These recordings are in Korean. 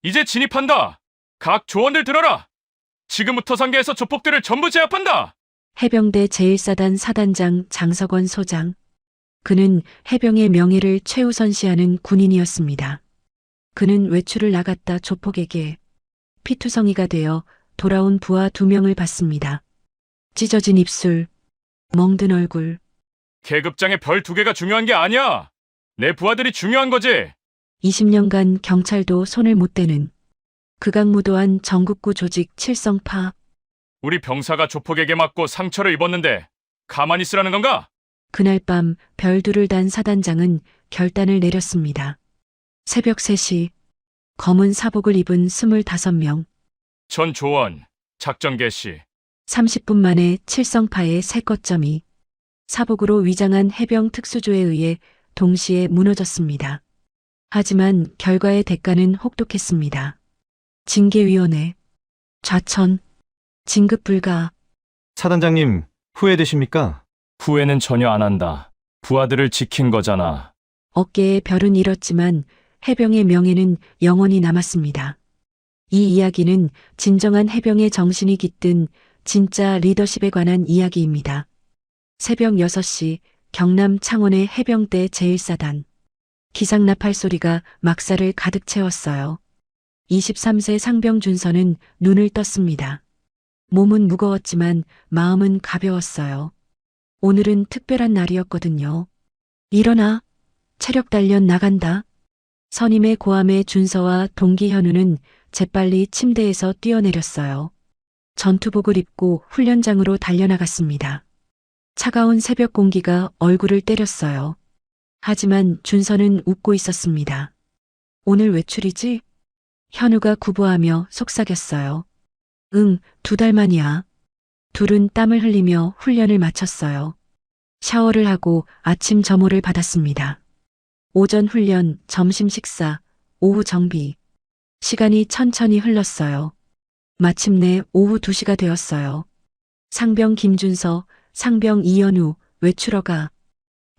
이제 진입한다. 각 조원들 들어라. 지금부터 상계에서 조폭들을 전부 제압한다. 해병대 제1사단 사단장 장석원 소장. 그는 해병의 명예를 최우선시하는 군인이었습니다. 그는 외출을 나갔다 조폭에게 피투성이가 되어 돌아온 부하 2명을 봤습니다. 찢어진 입술, 멍든 얼굴. 계급장의 별 2개가 중요한 게 아니야. 내 부하들이 중요한 거지. 20년간 경찰도 손을 못 대는 극악무도한 전국구 조직 칠성파. 우리 병사가 조폭에게 맞고 상처를 입었는데 가만히 있으라는 건가? 그날 밤 별두를 단 사단장은 결단을 내렸습니다. 새벽 3시 검은 사복을 입은 25명, 전 조원, 작전 개시. 30분 만에 칠성파의 새 거점이 사복으로 위장한 해병 특수조에 의해 동시에 무너졌습니다. 하지만 결과의 대가는 혹독했습니다. 징계위원회, 좌천, 진급 불가. 사단장님, 후회되십니까? 후회는 전혀 안 한다. 부하들을 지킨 거잖아. 어깨에 별은 잃었지만 해병의 명예는 영원히 남았습니다. 이 이야기는 진정한 해병의 정신이 깃든 진짜 리더십에 관한 이야기입니다. 새벽 6시 경남 창원의 해병대 제1사단. 기상나팔 소리가 막사를 가득 채웠어요. 23세 상병 준서는 눈을 떴습니다. 몸은 무거웠지만 마음은 가벼웠어요. 오늘은 특별한 날이었거든요. 일어나. 체력 단련 나간다. 선임의 고함에 준서와 동기 현우는 재빨리 침대에서 뛰어내렸어요. 전투복을 입고 훈련장으로 달려나갔습니다. 차가운 새벽 공기가 얼굴을 때렸어요. 하지만 준서는 웃고 있었습니다. 오늘 외출이지? 현우가 구부하며 속삭였어요. 응, 2달 만이야. 둘은 땀을 흘리며 훈련을 마쳤어요. 샤워를 하고 아침 점호를 받았습니다. 오전 훈련, 점심 식사, 오후 정비. 시간이 천천히 흘렀어요. 마침내 오후 2시가 되었어요. 상병 김준서, 상병 이현우, 외출허가.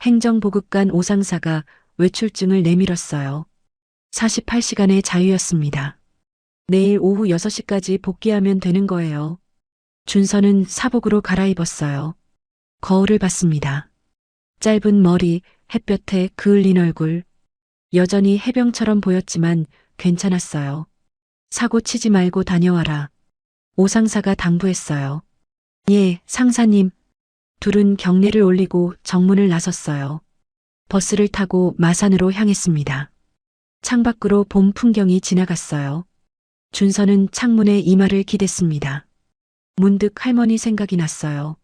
행정보급관 오상사가 외출증을 내밀었어요. 48시간의 자유였습니다. 내일 오후 6시까지 복귀하면 되는 거예요. 준서는 사복으로 갈아입었어요. 거울을 봤습니다. 짧은 머리, 햇볕에 그을린 얼굴. 여전히 해병처럼 보였지만 괜찮았어요. 사고 치지 말고 다녀와라. 오상사가 당부했어요. 예, 상사님. 둘은 경례를 올리고 정문을 나섰어요. 버스를 타고 마산으로 향했습니다. 창밖으로 봄 풍경이 지나갔어요. 준서는 창문에 이마를 기댔습니다. 문득 할머니 생각이 났어요.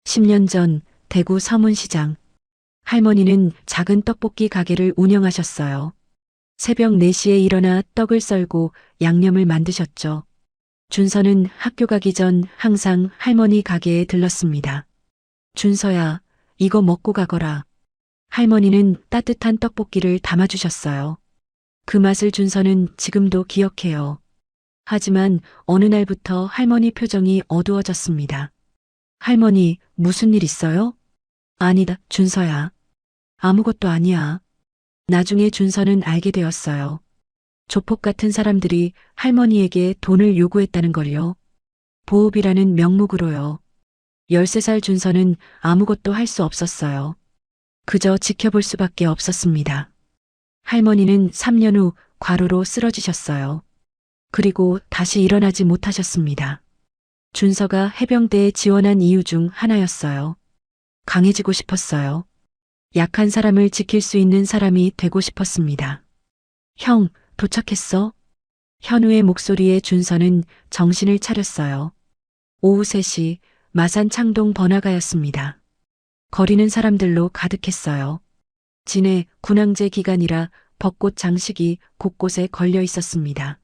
10년 전 대구 서문시장. 할머니는 작은 떡볶이 가게를 운영하셨어요. 새벽 4시에 일어나 떡을 썰고 양념을 만드셨죠. 준서는 학교 가기 전 항상 할머니 가게에 들렀습니다. 준서야, 이거 먹고 가거라. 할머니는 따뜻한 떡볶이를 담아주셨어요. 그 맛을 준서는 지금도 기억해요. 하지만 어느 날부터 할머니 표정이 어두워졌습니다. 할머니, 무슨 일 있어요? 아니다, 준서야. 아무것도 아니야. 나중에 준서는 알게 되었어요. 조폭 같은 사람들이 할머니에게 돈을 요구했다는 걸요. 보호비라는 명목으로요. 13살 준서는 아무것도 할 수 없었어요. 그저 지켜볼 수밖에 없었습니다. 할머니는 3년 후 과로로 쓰러지셨어요. 그리고 다시 일어나지 못하셨습니다. 준서가 해병대에 지원한 이유 중 하나였어요. 강해지고 싶었어요. 약한 사람을 지킬 수 있는 사람이 되고 싶었습니다. 형, 도착했어? 현우의 목소리에 준서는 정신을 차렸어요. 오후 3시 마산 창동 번화가였습니다. 거리는 사람들로 가득했어요. 진해 군항제 기간이라 벚꽃 장식이 곳곳에 걸려 있었습니다.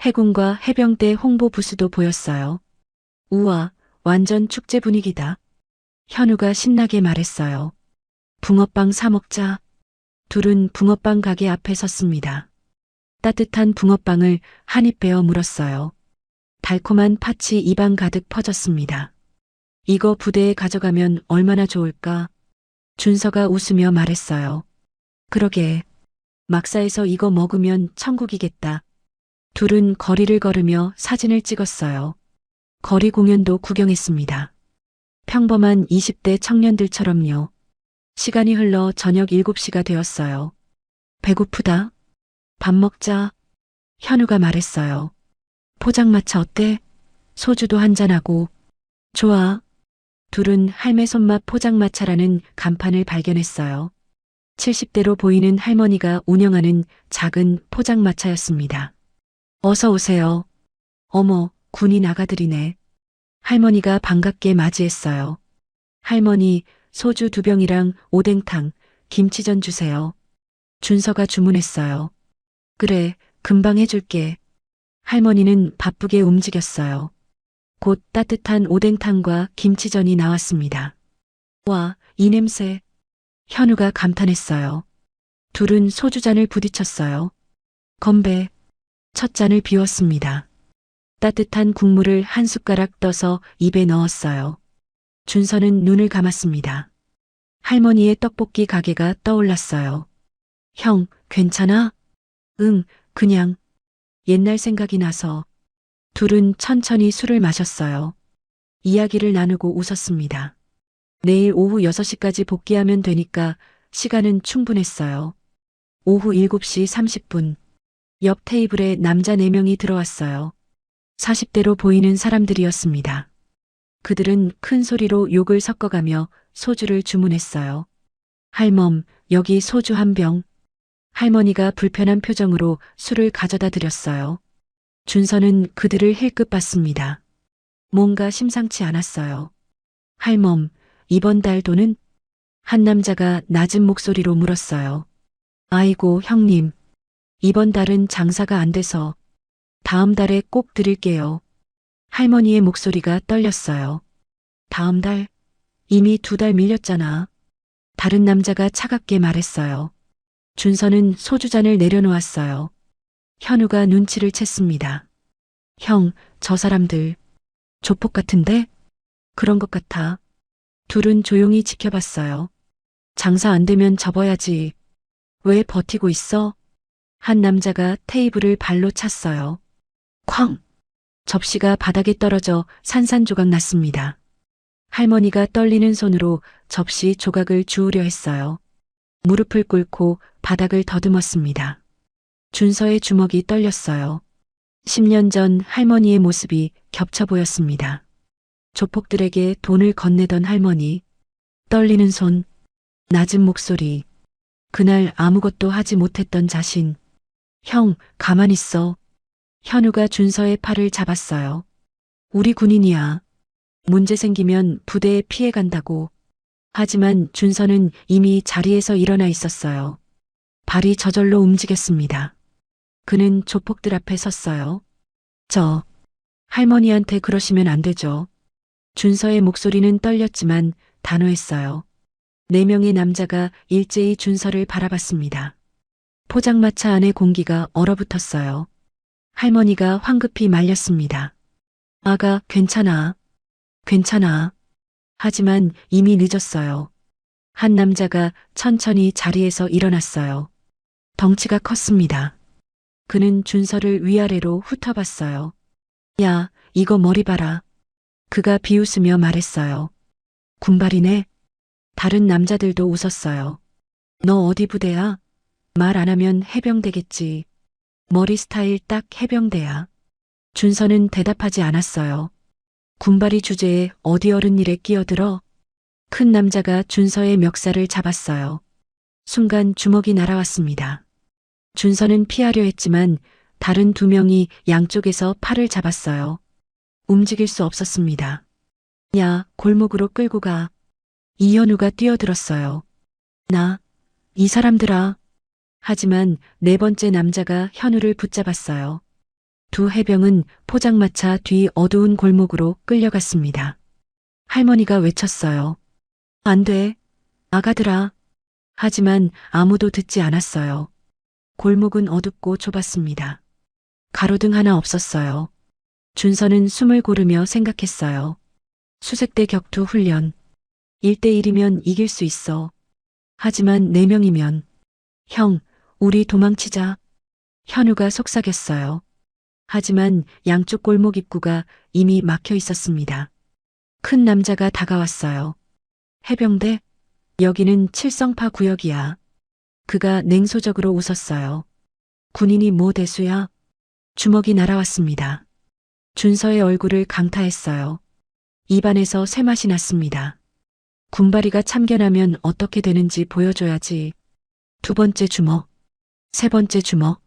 해군과 해병대 홍보 부스도 보였어요. 우와, 완전 축제 분위기다. 현우가 신나게 말했어요. 붕어빵 사 먹자. 둘은 붕어빵 가게 앞에 섰습니다. 따뜻한 붕어빵을 한 입 베어 물었어요. 달콤한 팥이 입안 가득 퍼졌습니다. 이거 부대에 가져가면 얼마나 좋을까? 준서가 웃으며 말했어요. 그러게. 막사에서 이거 먹으면 천국이겠다. 둘은 거리를 걸으며 사진을 찍었어요. 거리 공연도 구경했습니다. 평범한 20대 청년들처럼요. 시간이 흘러 저녁 7시가 되었어요. 배고프다. 밥 먹자. 현우가 말했어요. 포장마차 어때? 소주도 한잔하고. 좋아. 둘은 할매 손맛 포장마차라는 간판을 발견했어요. 70대로 보이는 할머니가 운영하는 작은 포장마차였습니다. 어서 오세요. 어머, 군인 아가들이네. 할머니가 반갑게 맞이했어요. 할머니, 소주 2병이랑 오뎅탕, 김치전 주세요. 준서가 주문했어요. 그래, 금방 해줄게. 할머니는 바쁘게 움직였어요. 곧 따뜻한 오뎅탕과 김치전이 나왔습니다. 와, 이 냄새. 현우가 감탄했어요. 둘은 소주잔을 부딪혔어요. 건배. 첫 잔을 비웠습니다. 따뜻한 국물을 한 숟가락 떠서 입에 넣었어요. 준서는 눈을 감았습니다. 할머니의 떡볶이 가게가 떠올랐어요. 형, 괜찮아? 응, 그냥. 옛날 생각이 나서. 둘은 천천히 술을 마셨어요. 이야기를 나누고 웃었습니다. 내일 오후 6시까지 복귀하면 되니까 시간은 충분했어요. 오후 7시 30분. 옆 테이블에 남자 4명이 들어왔어요. 40대로 보이는 사람들이었습니다. 그들은 큰 소리로 욕을 섞어가며 소주를 주문했어요. 할멈, 여기 소주 1병. 할머니가 불편한 표정으로 술을 가져다 드렸어요. 준서는 그들을 힐끗 봤습니다. 뭔가 심상치 않았어요. 할멈, 이번 달 돈은? 한 남자가 낮은 목소리로 물었어요. 아이고, 형님. 이번 달은 장사가 안 돼서 다음 달에 꼭 드릴게요. 할머니의 목소리가 떨렸어요. 다음 달? 이미 2달 밀렸잖아. 다른 남자가 차갑게 말했어요. 준서는 소주잔을 내려놓았어요. 현우가 눈치를 챘습니다. 형, 저 사람들 조폭 같은데? 그런 것 같아. 둘은 조용히 지켜봤어요. 장사 안 되면 접어야지. 왜 버티고 있어? 한 남자가 테이블을 발로 찼어요. 쾅! 접시가 바닥에 떨어져 산산조각 났습니다. 할머니가 떨리는 손으로 접시 조각을 주우려 했어요. 무릎을 꿇고 바닥을 더듬었습니다. 준서의 주먹이 떨렸어요. 10년 전 할머니의 모습이 겹쳐 보였습니다. 조폭들에게 돈을 건네던 할머니, 떨리는 손, 낮은 목소리, 그날 아무것도 하지 못했던 자신. 형, 가만히 있어. 현우가 준서의 팔을 잡았어요. 우리 군인이야. 문제 생기면 부대에 피해 간다고. 하지만 준서는 이미 자리에서 일어나 있었어요. 발이 저절로 움직였습니다. 그는 조폭들 앞에 섰어요. 할머니한테 그러시면 안 되죠. 준서의 목소리는 떨렸지만 단호했어요. 4명의 남자가 일제히 준서를 바라봤습니다. 포장마차 안의 공기가 얼어붙었어요. 할머니가 황급히 말렸습니다. 아가, 괜찮아. 괜찮아. 하지만 이미 늦었어요. 한 남자가 천천히 자리에서 일어났어요. 덩치가 컸습니다. 그는 준서를 위아래로 훑어봤어요. 야, 이거 머리 봐라. 그가 비웃으며 말했어요. 군발이네. 다른 남자들도 웃었어요. 너 어디 부대야? 말 안 하면 해병대겠지. 머리 스타일 딱 해병대야. 준서는 대답하지 않았어요. 군발이 주제에 어디 어른 일에 끼어들어? 큰 남자가 준서의 멱살을 잡았어요. 순간 주먹이 날아왔습니다. 준서는 피하려 했지만 다른 2명이 양쪽에서 팔을 잡았어요. 움직일 수 없었습니다. 야, 골목으로 끌고 가. 이현우가 뛰어들었어요. 이 사람들아. 하지만 4번째 남자가 현우를 붙잡았어요. 2 해병은 포장마차 뒤 어두운 골목으로 끌려갔습니다. 할머니가 외쳤어요. 안 돼. 아가들아. 하지만 아무도 듣지 않았어요. 골목은 어둡고 좁았습니다. 가로등 하나 없었어요. 준서는 숨을 고르며 생각했어요. 수색대 격투 훈련. 1대1이면 이길 수 있어. 하지만 4명이면. 형, 우리 도망치자. 현우가 속삭였어요. 하지만 양쪽 골목 입구가 이미 막혀 있었습니다. 큰 남자가 다가왔어요. 해병대? 여기는 칠성파 구역이야. 그가 냉소적으로 웃었어요. 군인이 뭐 대수야? 주먹이 날아왔습니다. 준서의 얼굴을 강타했어요. 입안에서 쇠맛이 났습니다. 군바리가 참견하면 어떻게 되는지 보여줘야지. 두 번째 주먹, 세 번째 주먹.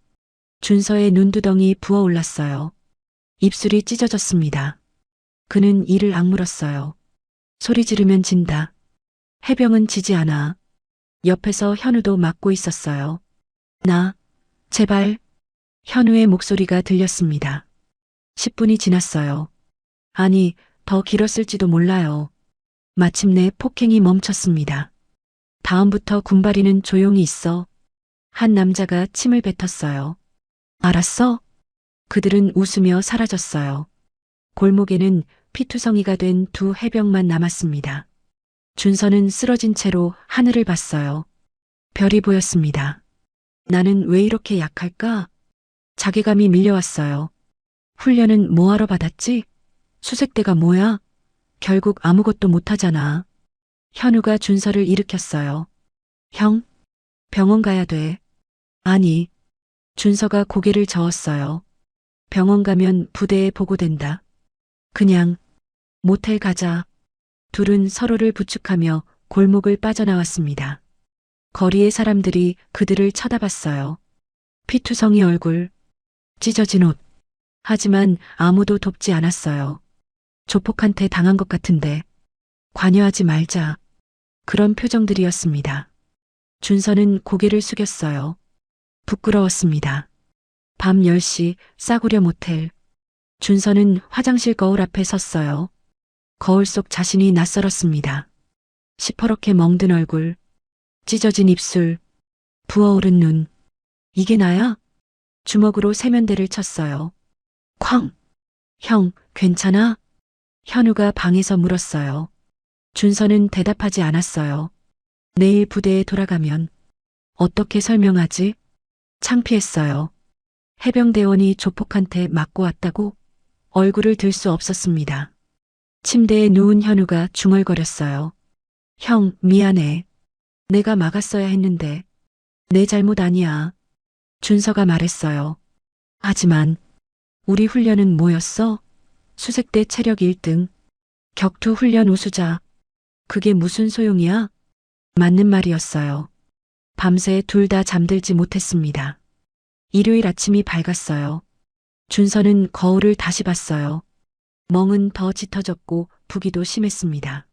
준서의 눈두덩이 부어올랐어요. 입술이 찢어졌습니다. 그는 이를 악물었어요. 소리 지르면 진다. 해병은 지지 않아. 옆에서 현우도 막고 있었어요. 나, 제발. 현우의 목소리가 들렸습니다. 10분이 지났어요. 아니, 더 길었을지도 몰라요. 마침내 폭행이 멈췄습니다. 다음부터 군바리는 조용히 있어. 한 남자가 침을 뱉었어요. 알았어? 그들은 웃으며 사라졌어요. 골목에는 피투성이가 된 두 해병만 남았습니다. 준서는 쓰러진 채로 하늘을 봤어요. 별이 보였습니다. 나는 왜 이렇게 약할까? 자괴감이 밀려왔어요. 훈련은 뭐하러 받았지? 수색대가 뭐야? 결국 아무것도 못하잖아. 현우가 준서를 일으켰어요. 형, 병원 가야 돼. 아니, 준서가 고개를 저었어요. 병원 가면 부대에 보고된다. 그냥 모텔 가자. 둘은 서로를 부축하며 골목을 빠져나왔습니다. 거리의 사람들이 그들을 쳐다봤어요. 피투성이 얼굴, 찢어진 옷. 하지만 아무도 돕지 않았어요. 조폭한테 당한 것 같은데 관여하지 말자. 그런 표정들이었습니다. 준서는 고개를 숙였어요. 부끄러웠습니다. 밤 10시 싸구려 모텔. 준서는 화장실 거울 앞에 섰어요. 거울 속 자신이 낯설었습니다. 시퍼렇게 멍든 얼굴, 찢어진 입술, 부어오른 눈. 이게 나야? 주먹으로 세면대를 쳤어요. 쾅! 형, 괜찮아? 현우가 방에서 물었어요. 준서는 대답하지 않았어요. 내일 부대에 돌아가면 어떻게 설명하지? 창피했어요. 해병대원이 조폭한테 맞고 왔다고? 얼굴을 들 수 없었습니다. 침대에 누운 현우가 중얼거렸어요. 형, 미안해. 내가 막았어야 했는데. 내 잘못 아니야. 준서가 말했어요. 하지만 우리 훈련은 뭐였어? 수색대 체력 1등. 격투 훈련 우수자. 그게 무슨 소용이야? 맞는 말이었어요. 밤새 둘 다 잠들지 못했습니다. 일요일 아침이 밝았어요. 준서는 거울을 다시 봤어요. 멍은 더 짙어졌고 부기도 심했습니다.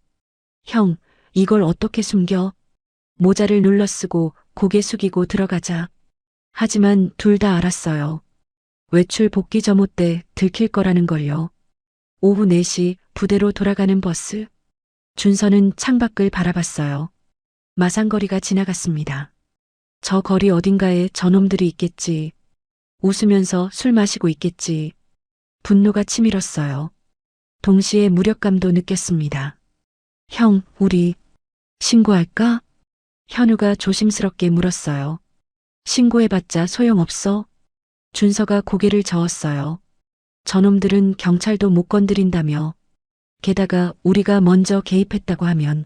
형, 이걸 어떻게 숨겨? 모자를 눌러쓰고 고개 숙이고 들어가자. 하지만 둘 다 알았어요. 외출 복귀 점호 때 들킬 거라는 걸요. 오후 4시 부대로 돌아가는 버스. 준서는 창밖을 바라봤어요. 마산거리가 지나갔습니다. 저 거리 어딘가에 저놈들이 있겠지. 웃으면서 술 마시고 있겠지. 분노가 치밀었어요. 동시에 무력감도 느꼈습니다. 형, 우리 신고할까? 현우가 조심스럽게 물었어요. 신고해봤자 소용없어. 준서가 고개를 저었어요. 저놈들은 경찰도 못 건드린다며. 게다가 우리가 먼저 개입했다고 하면.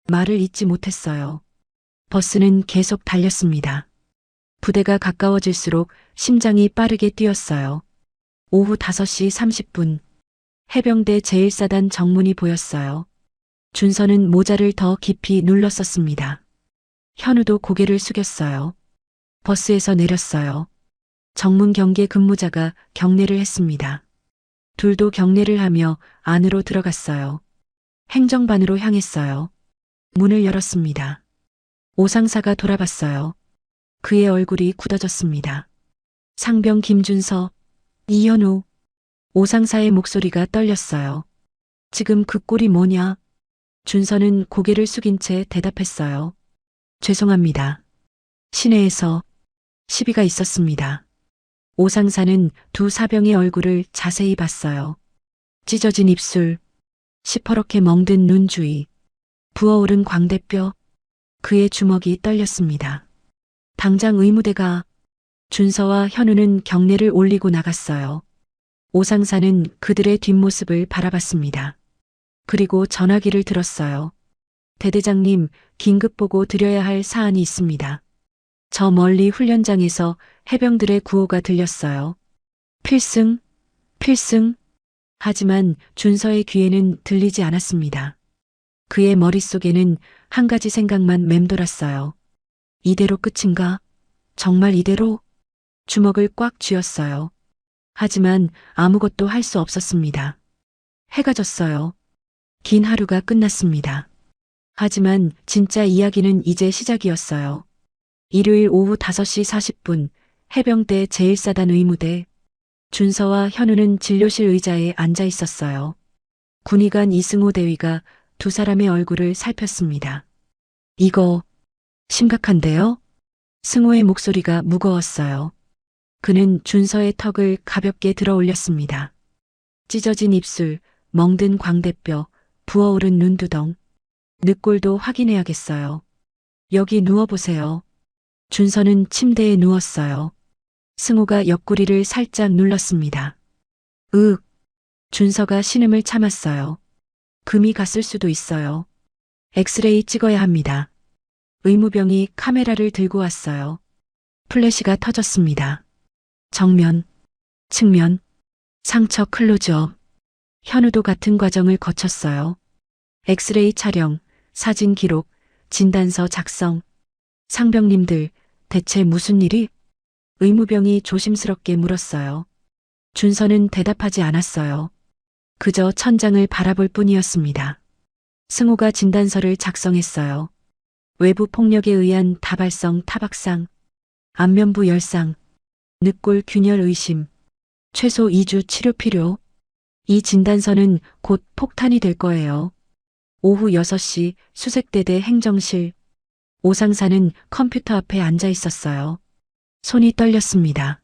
말을 잇지 못했어요. 버스는 계속 달렸습니다. 부대가 가까워질수록 심장이 빠르게 뛰었어요. 오후 5시 30분. 해병대 제1사단 정문이 보였어요. 준서는 모자를 더 깊이 눌렀었습니다. 현우도 고개를 숙였어요. 버스에서 내렸어요. 정문 경계 근무자가 경례를 했습니다. 둘도 경례를 하며 안으로 들어갔어요. 행정반으로 향했어요. 문을 열었습니다. 오상사가 돌아봤어요. 그의 얼굴이 굳어졌습니다. 상병 김준서, 이현우. 오상사의 목소리가 떨렸어요. 지금 그 꼴이 뭐냐? 준서는 고개를 숙인 채 대답했어요. 죄송합니다. 시내에서 시비가 있었습니다. 오상사는 두 사병의 얼굴을 자세히 봤어요. 찢어진 입술, 시퍼렇게 멍든 눈 주위, 부어오른 광대뼈. 그의 주먹이 떨렸습니다. 당장 의무대가. 준서와 현우는 경례를 올리고 나갔어요. 오상사는 그들의 뒷모습을 바라봤습니다. 그리고 전화기를 들었어요. 대대장님, 긴급 보고 드려야 할 사안이 있습니다. 저 멀리 훈련장에서 해병들의 구호가 들렸어요. 필승, 필승. 하지만 준서의 귀에는 들리지 않았습니다. 그의 머릿속에는 한 가지 생각만 맴돌았어요. 이대로 끝인가? 정말 이대로? 주먹을 꽉 쥐었어요. 하지만 아무것도 할 수 없었습니다. 해가 졌어요. 긴 하루가 끝났습니다. 하지만 진짜 이야기는 이제 시작이었어요. 일요일 오후 5시 40분 해병대 제1사단 의무대. 준서와 현우는 진료실 의자에 앉아 있었어요. 군의관 이승호 대위가 두 사람의 얼굴을 살폈습니다. 이거 심각한데요? 승호의 목소리가 무거웠어요. 그는 준서의 턱을 가볍게 들어 올렸습니다. 찢어진 입술, 멍든 광대뼈, 부어오른 눈두덩. 늑골도 확인해야겠어요. 여기 누워보세요. 준서는 침대에 누웠어요. 승호가 옆구리를 살짝 눌렀습니다. 으윽. 준서가 신음을 참았어요. 금이 갔을 수도 있어요. 엑스레이 찍어야 합니다. 의무병이 카메라를 들고 왔어요. 플래시가 터졌습니다. 정면, 측면, 상처 클로즈업. 현우도 같은 과정을 거쳤어요. 엑스레이 촬영, 사진 기록, 진단서 작성. 상병님들, 대체 무슨 일이? 의무병이 조심스럽게 물었어요. 준서는 대답하지 않았어요. 그저 천장을 바라볼 뿐이었습니다. 승호가 진단서를 작성했어요. 외부 폭력에 의한 다발성 타박상, 안면부 열상, 늑골 균열 의심, 최소 2주 치료 필요. 이 진단서는 곧 폭탄이 될 거예요. 오후 6시 수색대대 행정실. 오상사는 컴퓨터 앞에 앉아 있었어요. 손이 떨렸습니다.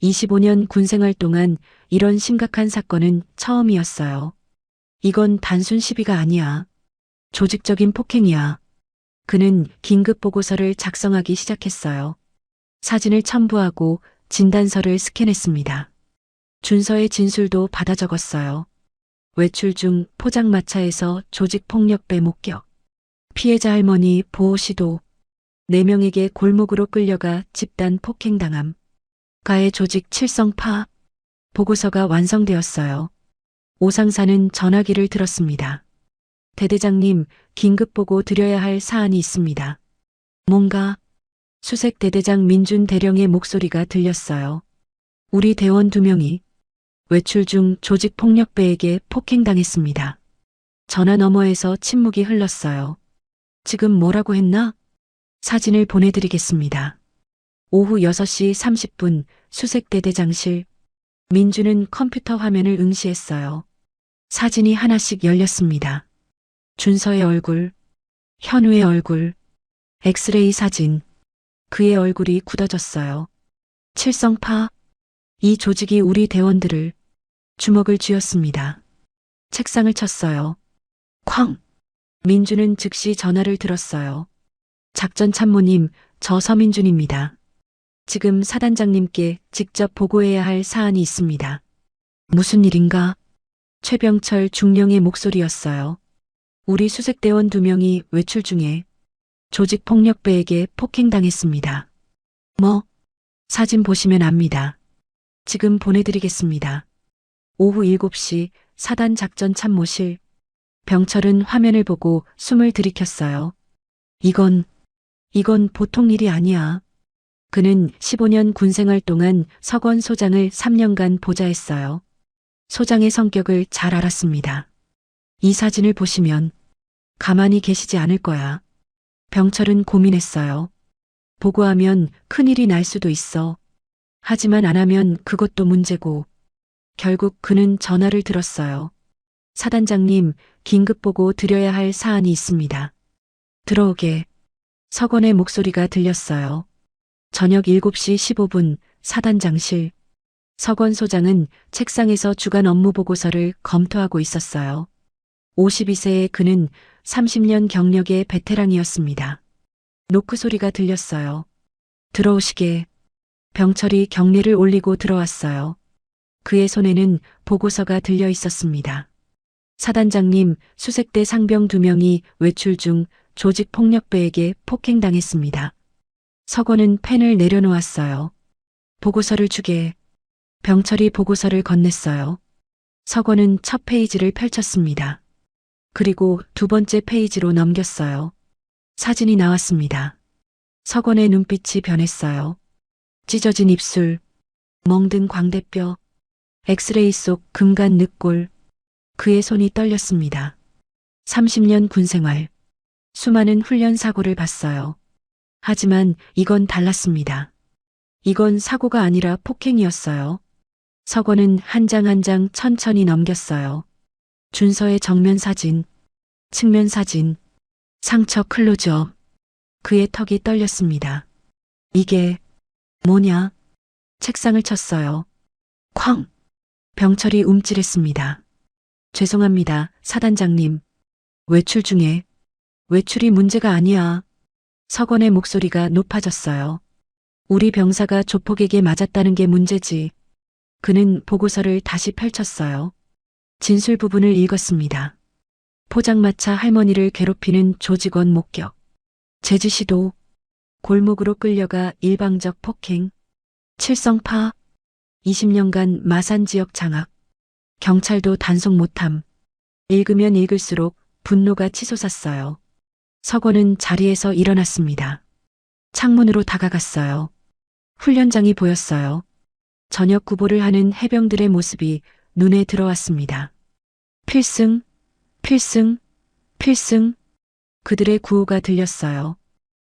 25년 군생활 동안 이런 심각한 사건은 처음이었어요. 이건 단순 시비가 아니야. 조직적인 폭행이야. 그는 긴급 보고서를 작성하기 시작했어요. 사진을 첨부하고 진단서를 스캔했습니다. 준서의 진술도 받아 적었어요. 외출 중 포장마차에서 조직폭력배 목격. 피해자 할머니 보호 시도. 4명에게 골목으로 끌려가 집단 폭행당함. 가해 조직 칠성 파악. 보고서가 완성되었어요. 오상사는 전화기를 들었습니다. 대대장님, 긴급 보고 드려야 할 사안이 있습니다. 뭔가? 수색 대대장 민준 대령의 목소리가 들렸어요. 우리 대원 2명이 외출 중 조직 폭력배에게 폭행당했습니다. 전화 너머에서 침묵이 흘렀어요. 지금 뭐라고 했나? 사진을 보내드리겠습니다. 오후 6시 30분 수색대대장실. 민주는 컴퓨터 화면을 응시했어요. 사진이 하나씩 열렸습니다. 준서의 얼굴, 현우의 얼굴, 엑스레이 사진. 그의 얼굴이 굳어졌어요. 칠성파. 이 조직이 우리 대원들을. 주먹을 쥐었습니다. 책상을 쳤어요. 쾅. 민주는 즉시 전화를 들었어요. 작전 참모님, 저 서민준입니다. 지금 사단장님께 직접 보고해야 할 사안이 있습니다. 무슨 일인가? 최병철 중령의 목소리였어요. 우리 수색대원 2명이 외출 중에 조직폭력배에게 폭행당했습니다. 뭐? 사진 보시면 압니다. 지금 보내드리겠습니다. 오후 7시 사단 작전 참모실. 병철은 화면을 보고 숨을 들이켰어요. 이건 보통 일이 아니야. 그는 15년 군생활 동안 서건 소장을 3년간 보좌했어요. 소장의 성격을 잘 알았습니다. 이 사진을 보시면 가만히 계시지 않을 거야. 병철은 고민했어요. 보고하면 큰일이 날 수도 있어. 하지만 안 하면 그것도 문제고. 결국 그는 전화를 들었어요. 사단장님, 긴급 보고 드려야 할 사안이 있습니다. 들어오게. 서건의 목소리가 들렸어요. 저녁 7시 15분 사단장실. 서건 소장은 책상에서 주간 업무 보고서를 검토하고 있었어요. 52세의 그는 30년 경력의 베테랑이었습니다. 노크 소리가 들렸어요. 들어오시게. 병철이 경례를 올리고 들어왔어요. 그의 손에는 보고서가 들려 있었습니다. 사단장님, 수색대 상병 2명이 외출 중 조직폭력배에게 폭행당했습니다. 서건은 펜을 내려놓았어요. 보고서를 주게. 병철이 보고서를 건넸어요. 서건은 첫 페이지를 펼쳤습니다. 그리고 두 번째 페이지로 넘겼어요. 사진이 나왔습니다. 서건의 눈빛이 변했어요. 찢어진 입술, 멍든 광대뼈, 엑스레이 속 금간 늑골. 그의 손이 떨렸습니다. 30년 군생활, 수많은 훈련 사고를 봤어요. 하지만 이건 달랐습니다. 이건 사고가 아니라 폭행이었어요. 서건은 한 장 한 장 천천히 넘겼어요. 준서의 정면 사진, 측면 사진, 상처 클로즈업. 그의 턱이 떨렸습니다. 이게 뭐냐? 책상을 쳤어요. 쾅! 병철이 움찔했습니다. 죄송합니다, 사단장님. 외출 중에. 외출이 문제가 아니야. 서건의 목소리가 높아졌어요. 우리 병사가 조폭에게 맞았다는 게 문제지. 그는 보고서를 다시 펼쳤어요. 진술 부분을 읽었습니다. 포장마차 할머니를 괴롭히는 조직원 목격. 제지 시도. 골목으로 끌려가 일방적 폭행. 칠성파. 20년간 마산 지역 장악. 경찰도 단속 못함. 읽으면 읽을수록 분노가 치솟았어요. 서건은 자리에서 일어났습니다. 창문으로 다가갔어요. 훈련장이 보였어요. 저녁 구보를 하는 해병들의 모습이 눈에 들어왔습니다. 필승, 필승, 필승. 그들의 구호가 들렸어요.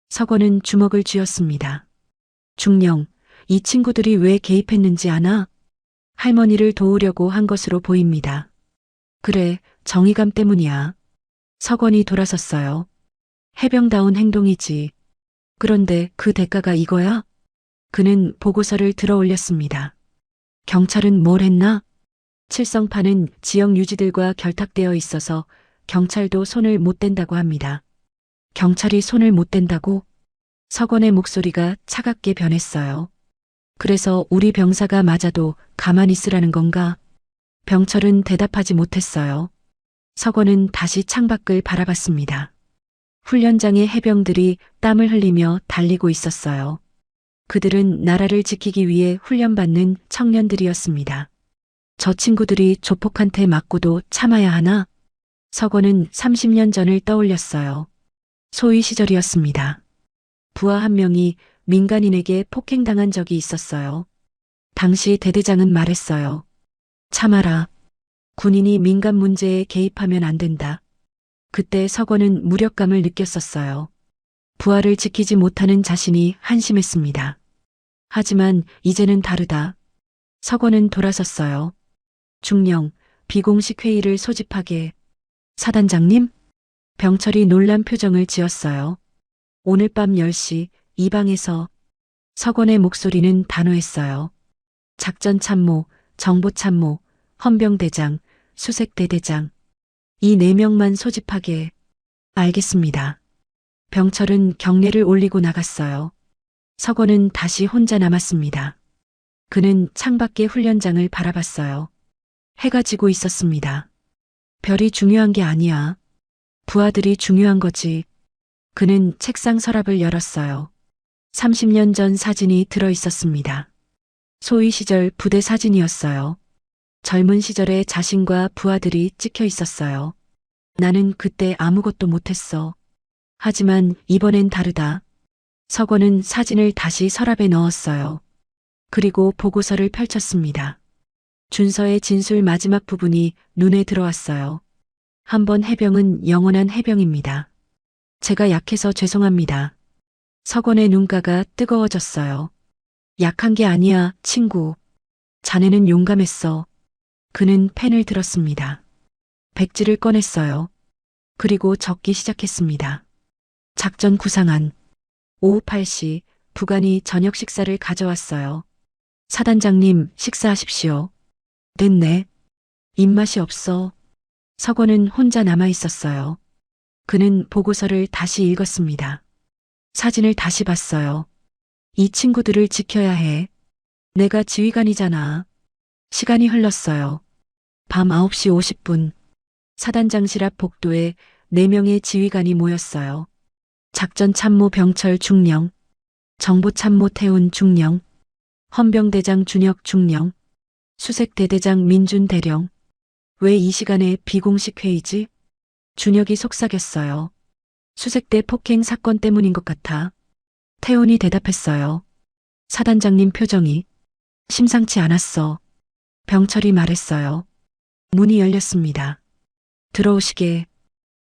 서건은 주먹을 쥐었습니다. 중령, 이 친구들이 왜 개입했는지 아나? 할머니를 도우려고 한 것으로 보입니다. 그래, 정의감 때문이야. 서건이 돌아섰어요. 해병다운 행동이지. 그런데 그 대가가 이거야? 그는 보고서를 들어 올렸습니다. 경찰은 뭘 했나? 칠성파는 지역 유지들과 결탁되어 있어서 경찰도 손을 못 댄다고 합니다. 경찰이 손을 못 댄다고? 서건의 목소리가 차갑게 변했어요. 그래서 우리 병사가 맞아도 가만히 있으라는 건가? 병철은 대답하지 못했어요. 서건은 다시 창밖을 바라봤습니다. 훈련장의 해병들이 땀을 흘리며 달리고 있었어요. 그들은 나라를 지키기 위해 훈련받는 청년들이었습니다. 저 친구들이 조폭한테 맞고도 참아야 하나? 서건은 30년 전을 떠올렸어요. 소위 시절이었습니다. 부하 한 명이 민간인에게 폭행당한 적이 있었어요. 당시 대대장은 말했어요. 참아라. 군인이 민간 문제에 개입하면 안 된다. 그때 서건은 무력감을 느꼈었어요. 부하를 지키지 못하는 자신이 한심했습니다. 하지만 이제는 다르다. 서건은 돌아섰어요. 중령, 비공식 회의를 소집하게. 사단장님? 병철이 놀란 표정을 지었어요. 오늘 밤 10시 이 방에서. 서건의 목소리는 단호했어요. 작전참모, 정보참모, 헌병대장, 수색대대장. 이 4명만 소집하게. 알겠습니다. 병철은 경례를 올리고 나갔어요. 서건은 다시 혼자 남았습니다. 그는 창밖의 훈련장을 바라봤어요. 해가 지고 있었습니다. 별이 중요한 게 아니야. 부하들이 중요한 거지. 그는 책상 서랍을 열었어요. 30년 전 사진이 들어 있었습니다. 소위 시절 부대 사진이었어요. 젊은 시절의 자신과 부하들이 찍혀 있었어요. 나는 그때 아무것도 못했어. 하지만 이번엔 다르다. 서건은 사진을 다시 서랍에 넣었어요. 그리고 보고서를 펼쳤습니다. 준서의 진술 마지막 부분이 눈에 들어왔어요. 한 번 해병은 영원한 해병입니다. 제가 약해서 죄송합니다. 서건의 눈가가 뜨거워졌어요. 약한 게 아니야, 친구. 자네는 용감했어. 그는 펜을 들었습니다. 백지를 꺼냈어요. 그리고 적기 시작했습니다. 작전 구상안. 오후 8시 부관이 저녁 식사를 가져왔어요. 사단장님, 식사하십시오. 됐네. 입맛이 없어. 서건은 혼자 남아 있었어요. 그는 보고서를 다시 읽었습니다. 사진을 다시 봤어요. 이 친구들을 지켜야 해. 내가 지휘관이잖아. 시간이 흘렀어요. 밤 9시 50분. 사단장실 앞 복도에 4명의 지휘관이 모였어요. 작전참모 병철 중령, 정보참모 태운 중령, 헌병대장 준혁 중령, 수색대대장 민준 대령. 왜 이 시간에 비공식 회의지? 준혁이 속삭였어요. 수색대 폭행 사건 때문인 것 같아. 태훈이 대답했어요. 사단장님 표정이 심상치 않았어. 병철이 말했어요. 문이 열렸습니다. 들어오시게.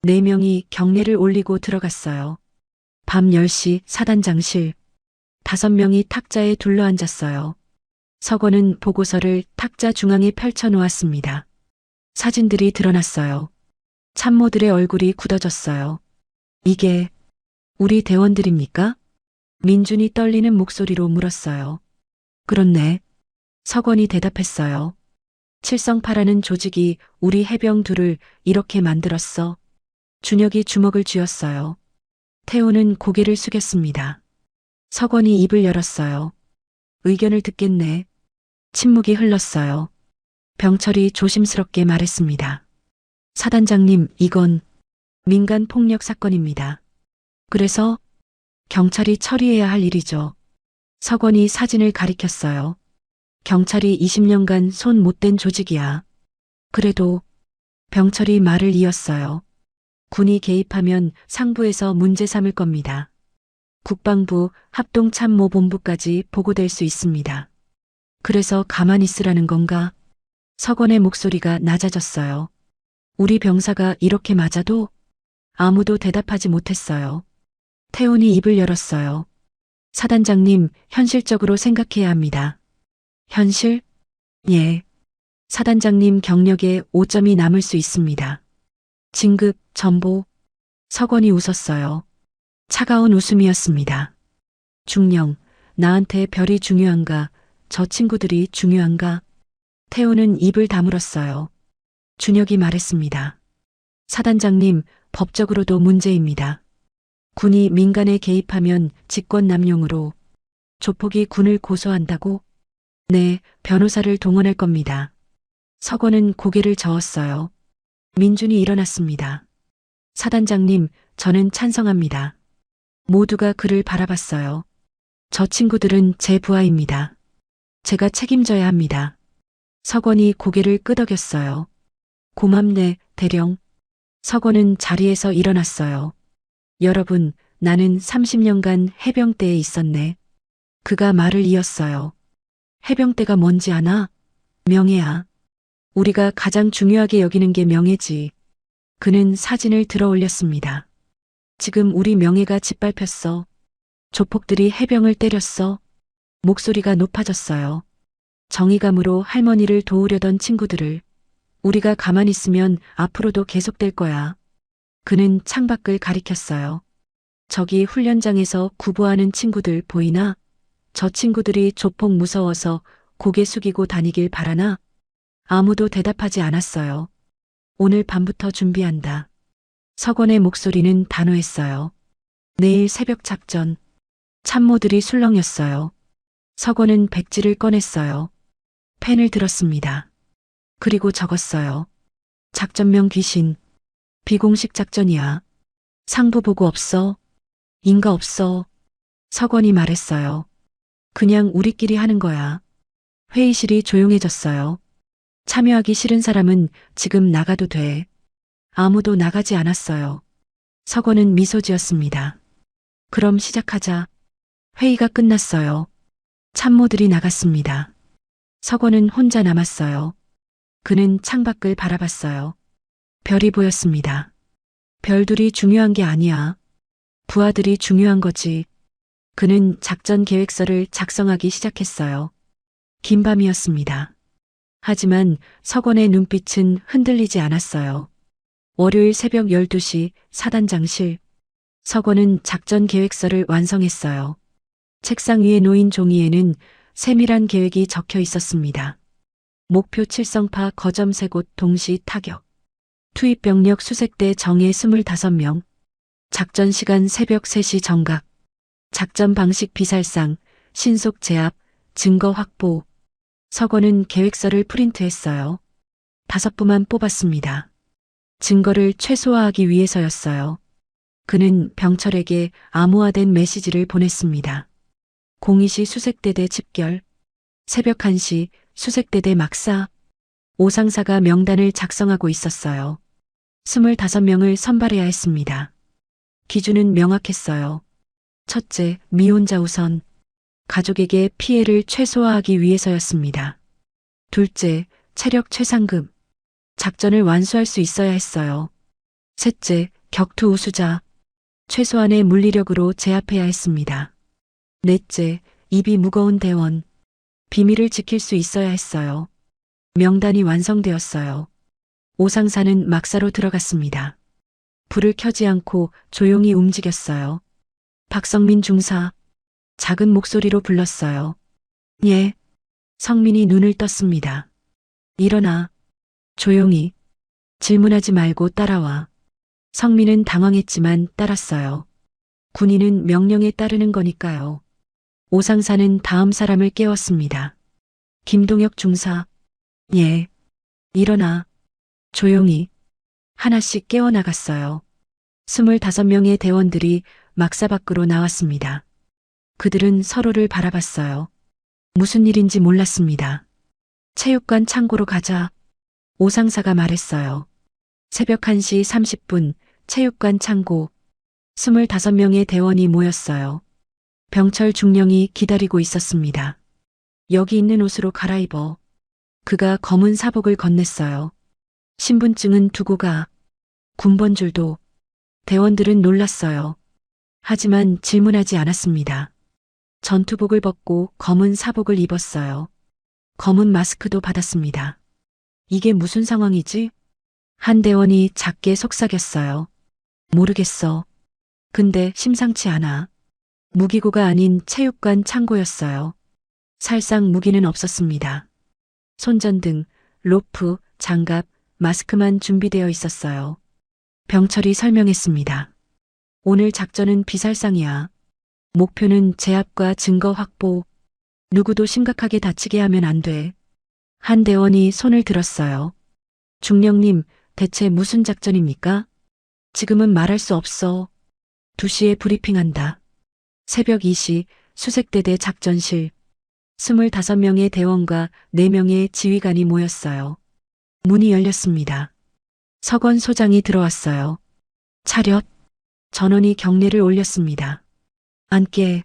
4명이 경례를 올리고 들어갔어요. 밤 10시 사단장실. 5명이 탁자에 둘러앉았어요. 서건은 보고서를 탁자 중앙에 펼쳐놓았습니다. 사진들이 드러났어요. 참모들의 얼굴이 굳어졌어요. 이게 우리 대원들입니까? 민준이 떨리는 목소리로 물었어요. 그렇네. 서건이 대답했어요. 칠성파라는 조직이 우리 해병 둘을 이렇게 만들었어. 준혁이 주먹을 쥐었어요. 태호는 고개를 숙였습니다. 서건이 입을 열었어요. 의견을 듣겠네. 침묵이 흘렀어요. 병철이 조심스럽게 말했습니다. 사단장님, 이건 민간 폭력 사건입니다. 그래서 경찰이 처리해야 할 일이죠. 서건이 사진을 가리켰어요. 경찰이 20년간 손 못 댄 조직이야. 그래도 병철이 말을 이었어요. 군이 개입하면 상부에서 문제 삼을 겁니다. 국방부, 합동참모본부까지 보고될 수 있습니다. 그래서 가만히 있으라는 건가? 서건의 목소리가 낮아졌어요. 우리 병사가 이렇게 맞아도 아무도 대답하지 못했어요. 태훈이 입을 열었어요. 사단장님, 현실적으로 생각해야 합니다. 현실? 예. 사단장님 경력에 5점이 남을 수 있습니다. 진급, 전보. 서건이 웃었어요. 차가운 웃음이었습니다. 중령, 나한테 별이 중요한가? 저 친구들이 중요한가? 태호는 입을 다물었어요. 준혁이 말했습니다. 사단장님, 법적으로도 문제입니다. 군이 민간에 개입하면 직권남용으로. 조폭이 군을 고소한다고? 네, 변호사를 동원할 겁니다. 서건은 고개를 저었어요. 민준이 일어났습니다. 사단장님, 저는 찬성합니다. 모두가 그를 바라봤어요. 저 친구들은 제 부하입니다. 제가 책임져야 합니다. 서건이 고개를 끄덕였어요. 고맙네, 대령. 서건은 자리에서 일어났어요. 여러분, 나는 30년간 해병대에 있었네. 그가 말을 이었어요. 해병대가 뭔지 아나? 명예야. 우리가 가장 중요하게 여기는 게 명예지. 그는 사진을 들어 올렸습니다. 지금 우리 명예가 짓밟혔어. 조폭들이 해병을 때렸어. 목소리가 높아졌어요. 정의감으로 할머니를 도우려던 친구들을. 우리가 가만히 있으면 앞으로도 계속될 거야. 그는 창밖을 가리켰어요. 저기 훈련장에서 구보하는 친구들 보이나? 저 친구들이 조폭 무서워서 고개 숙이고 다니길 바라나? 아무도 대답하지 않았어요. 오늘 밤부터 준비한다. 서건의 목소리는 단호했어요. 내일 새벽 작전. 참모들이 술렁였어요. 서건은 백지를 꺼냈어요. 펜을 들었습니다. 그리고 적었어요. 작전명 귀신. 비공식 작전이야. 상부 보고 없어. 인가 없어. 서건이 말했어요. 그냥 우리끼리 하는 거야. 회의실이 조용해졌어요. 참여하기 싫은 사람은 지금 나가도 돼. 아무도 나가지 않았어요. 서건은 미소 지었습니다. 그럼 시작하자. 회의가 끝났어요. 참모들이 나갔습니다. 서건은 혼자 남았어요. 그는 창밖을 바라봤어요. 별이 보였습니다. 별들이 중요한 게 아니야. 부하들이 중요한 거지. 그는 작전 계획서를 작성하기 시작했어요. 긴 밤이었습니다. 하지만 서건의 눈빛은 흔들리지 않았어요. 월요일 새벽 12시 사단장실. 서건은 작전 계획서를 완성했어요. 책상 위에 놓인 종이에는 세밀한 계획이 적혀 있었습니다. 목표 칠성파 거점 3곳 동시 타격. 투입 병력 수색대 정예 25명. 작전 시간 새벽 3시 정각. 작전 방식 비살상, 신속 제압, 증거 확보. 서건은 계획서를 프린트했어요. 5부만 뽑았습니다. 증거를 최소화하기 위해서였어요. 그는 병철에게 암호화된 메시지를 보냈습니다. 02시 수색대대 집결, 새벽 1시 수색대대 막사. 오상사가 명단을 작성하고 있었어요. 25명을 선발해야 했습니다. 기준은 명확했어요. 첫째, 미혼자 우선. 가족에게 피해를 최소화하기 위해서였습니다. 둘째, 체력 최상급. 작전을 완수할 수 있어야 했어요. 셋째, 격투 우수자. 최소한의 물리력으로 제압해야 했습니다. 넷째, 입이 무거운 대원. 비밀을 지킬 수 있어야 했어요. 명단이 완성되었어요. 오상사는 막사로 들어갔습니다. 불을 켜지 않고 조용히 움직였어요. 박성민 중사. 작은 목소리로 불렀어요. 예. 성민이 눈을 떴습니다. 일어나. 조용히. 질문하지 말고 따라와. 성민은 당황했지만 따랐어요. 군인은 명령에 따르는 거니까요. 오상사는 다음 사람을 깨웠습니다. 김동혁 중사. 예. 일어나. 조용히. 하나씩 깨어나갔어요. 25명의 대원들이 막사 밖으로 나왔습니다. 그들은 서로를 바라봤어요. 무슨 일인지 몰랐습니다. 체육관 창고로 가자. 오상사가 말했어요. 새벽 1시 30분 체육관 창고. 25명의 대원이 모였어요. 병철 중령이 기다리고 있었습니다. 여기 있는 옷으로 갈아입어. 그가 검은 사복을 건넸어요. 신분증은 두고 가. 군번줄도. 대원들은 놀랐어요. 하지만 질문하지 않았습니다. 전투복을 벗고 검은 사복을 입었어요. 검은 마스크도 받았습니다. 이게 무슨 상황이지? 한 대원이 작게 속삭였어요. 모르겠어. 근데 심상치 않아. 무기고가 아닌 체육관 창고였어요. 살상 무기는 없었습니다. 손전등, 로프, 장갑, 마스크만 준비되어 있었어요. 병철이 설명했습니다. 오늘 작전은 비살상이야. 목표는 제압과 증거 확보. 누구도 심각하게 다치게 하면 안 돼. 한 대원이 손을 들었어요. 중령님, 대체 무슨 작전입니까? 지금은 말할 수 없어. 2시에 브리핑한다. 새벽 2시 수색대대 작전실. 25명의 대원과 4명의 지휘관이 모였어요. 문이 열렸습니다. 서건 소장이 들어왔어요. 차렷. 전원이 경례를 올렸습니다. 앉게.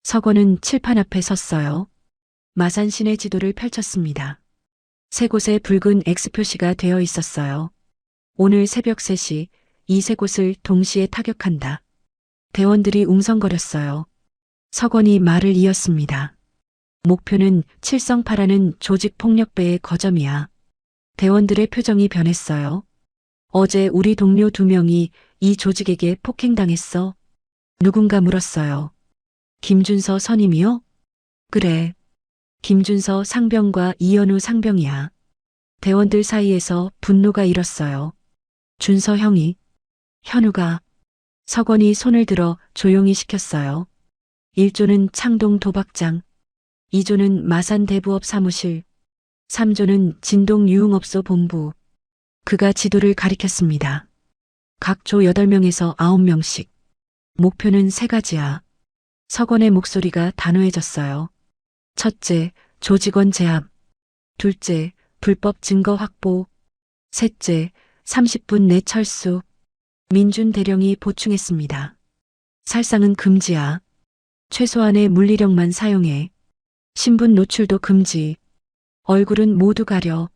서건은 칠판 앞에 섰어요. 마산시내 지도를 펼쳤습니다. 3곳에 붉은 X표시가 되어 있었어요. 오늘 새벽 3시 이 3곳을 동시에 타격한다. 대원들이 웅성거렸어요. 서건이 말을 이었습니다. 목표는 칠성파라는 조직폭력배의 거점이야. 대원들의 표정이 변했어요. 어제 우리 동료 2명이 이 조직에게 폭행당했어. 누군가 물었어요. 김준서 선임이요? 그래. 김준서 상병과 이현우 상병이야. 대원들 사이에서 분노가 일었어요. 준서 형이. 현우가. 서건이 손을 들어 조용히 시켰어요. 1조는 창동 도박장. 2조는 마산 대부업 사무실. 3조는 진동 유흥업소 본부. 그가 지도를 가리켰습니다. 각 조 8명에서 9명씩. 목표는 3가지야. 서건의 목소리가 단호해졌어요. 첫째, 조직원 제압. 둘째, 불법 증거 확보. 셋째, 30분 내 철수. 민준 대령이 보충했습니다. 살상은 금지야. 최소한의 물리력만 사용해. 신분 노출도 금지. 얼굴은 모두 가려.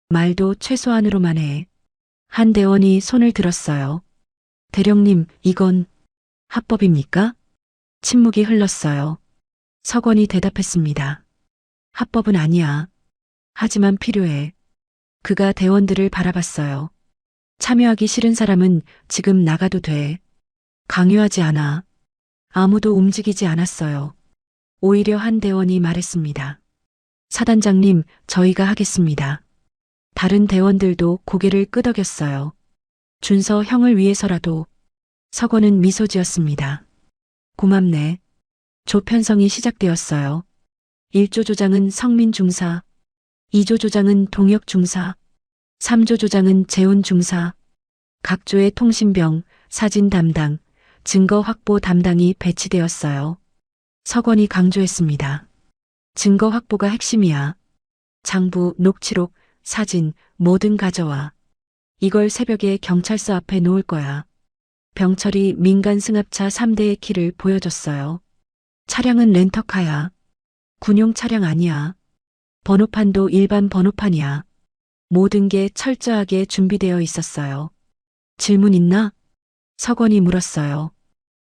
말도 최소한으로만 해. 한 대원이 손을 들었어요. 대령님, 이건 합법입니까? 침묵이 흘렀어요. 서건이 대답했습니다. 합법은 아니야. 하지만 필요해. 그가 대원들을 바라봤어요. 참여하기 싫은 사람은 지금 나가도 돼. 강요하지 않아. 아무도 움직이지 않았어요. 오히려 한 대원이 말했습니다. 사단장님, 저희가 하겠습니다. 다른 대원들도 고개를 끄덕였어요. 준서 형을 위해서라도. 서건은 미소 지었습니다. 고맙네. 조 편성이 시작되었어요. 1조 조장은 성민 중사, 2조 조장은 동혁 중사, 3조 조장은 재훈 중사, 각 조의 통신병, 사진 담당, 증거 확보 담당이 배치되었어요. 서건이 강조했습니다. 증거 확보가 핵심이야. 장부, 녹취록, 사진, 뭐든 가져와. 이걸 새벽에 경찰서 앞에 놓을 거야. 병철이 민간 승합차 3대의 키를 보여줬어요. 차량은 렌터카야. 군용 차량 아니야. 번호판도 일반 번호판이야. 모든 게 철저하게 준비되어 있었어요. 질문 있나? 서건이 물었어요.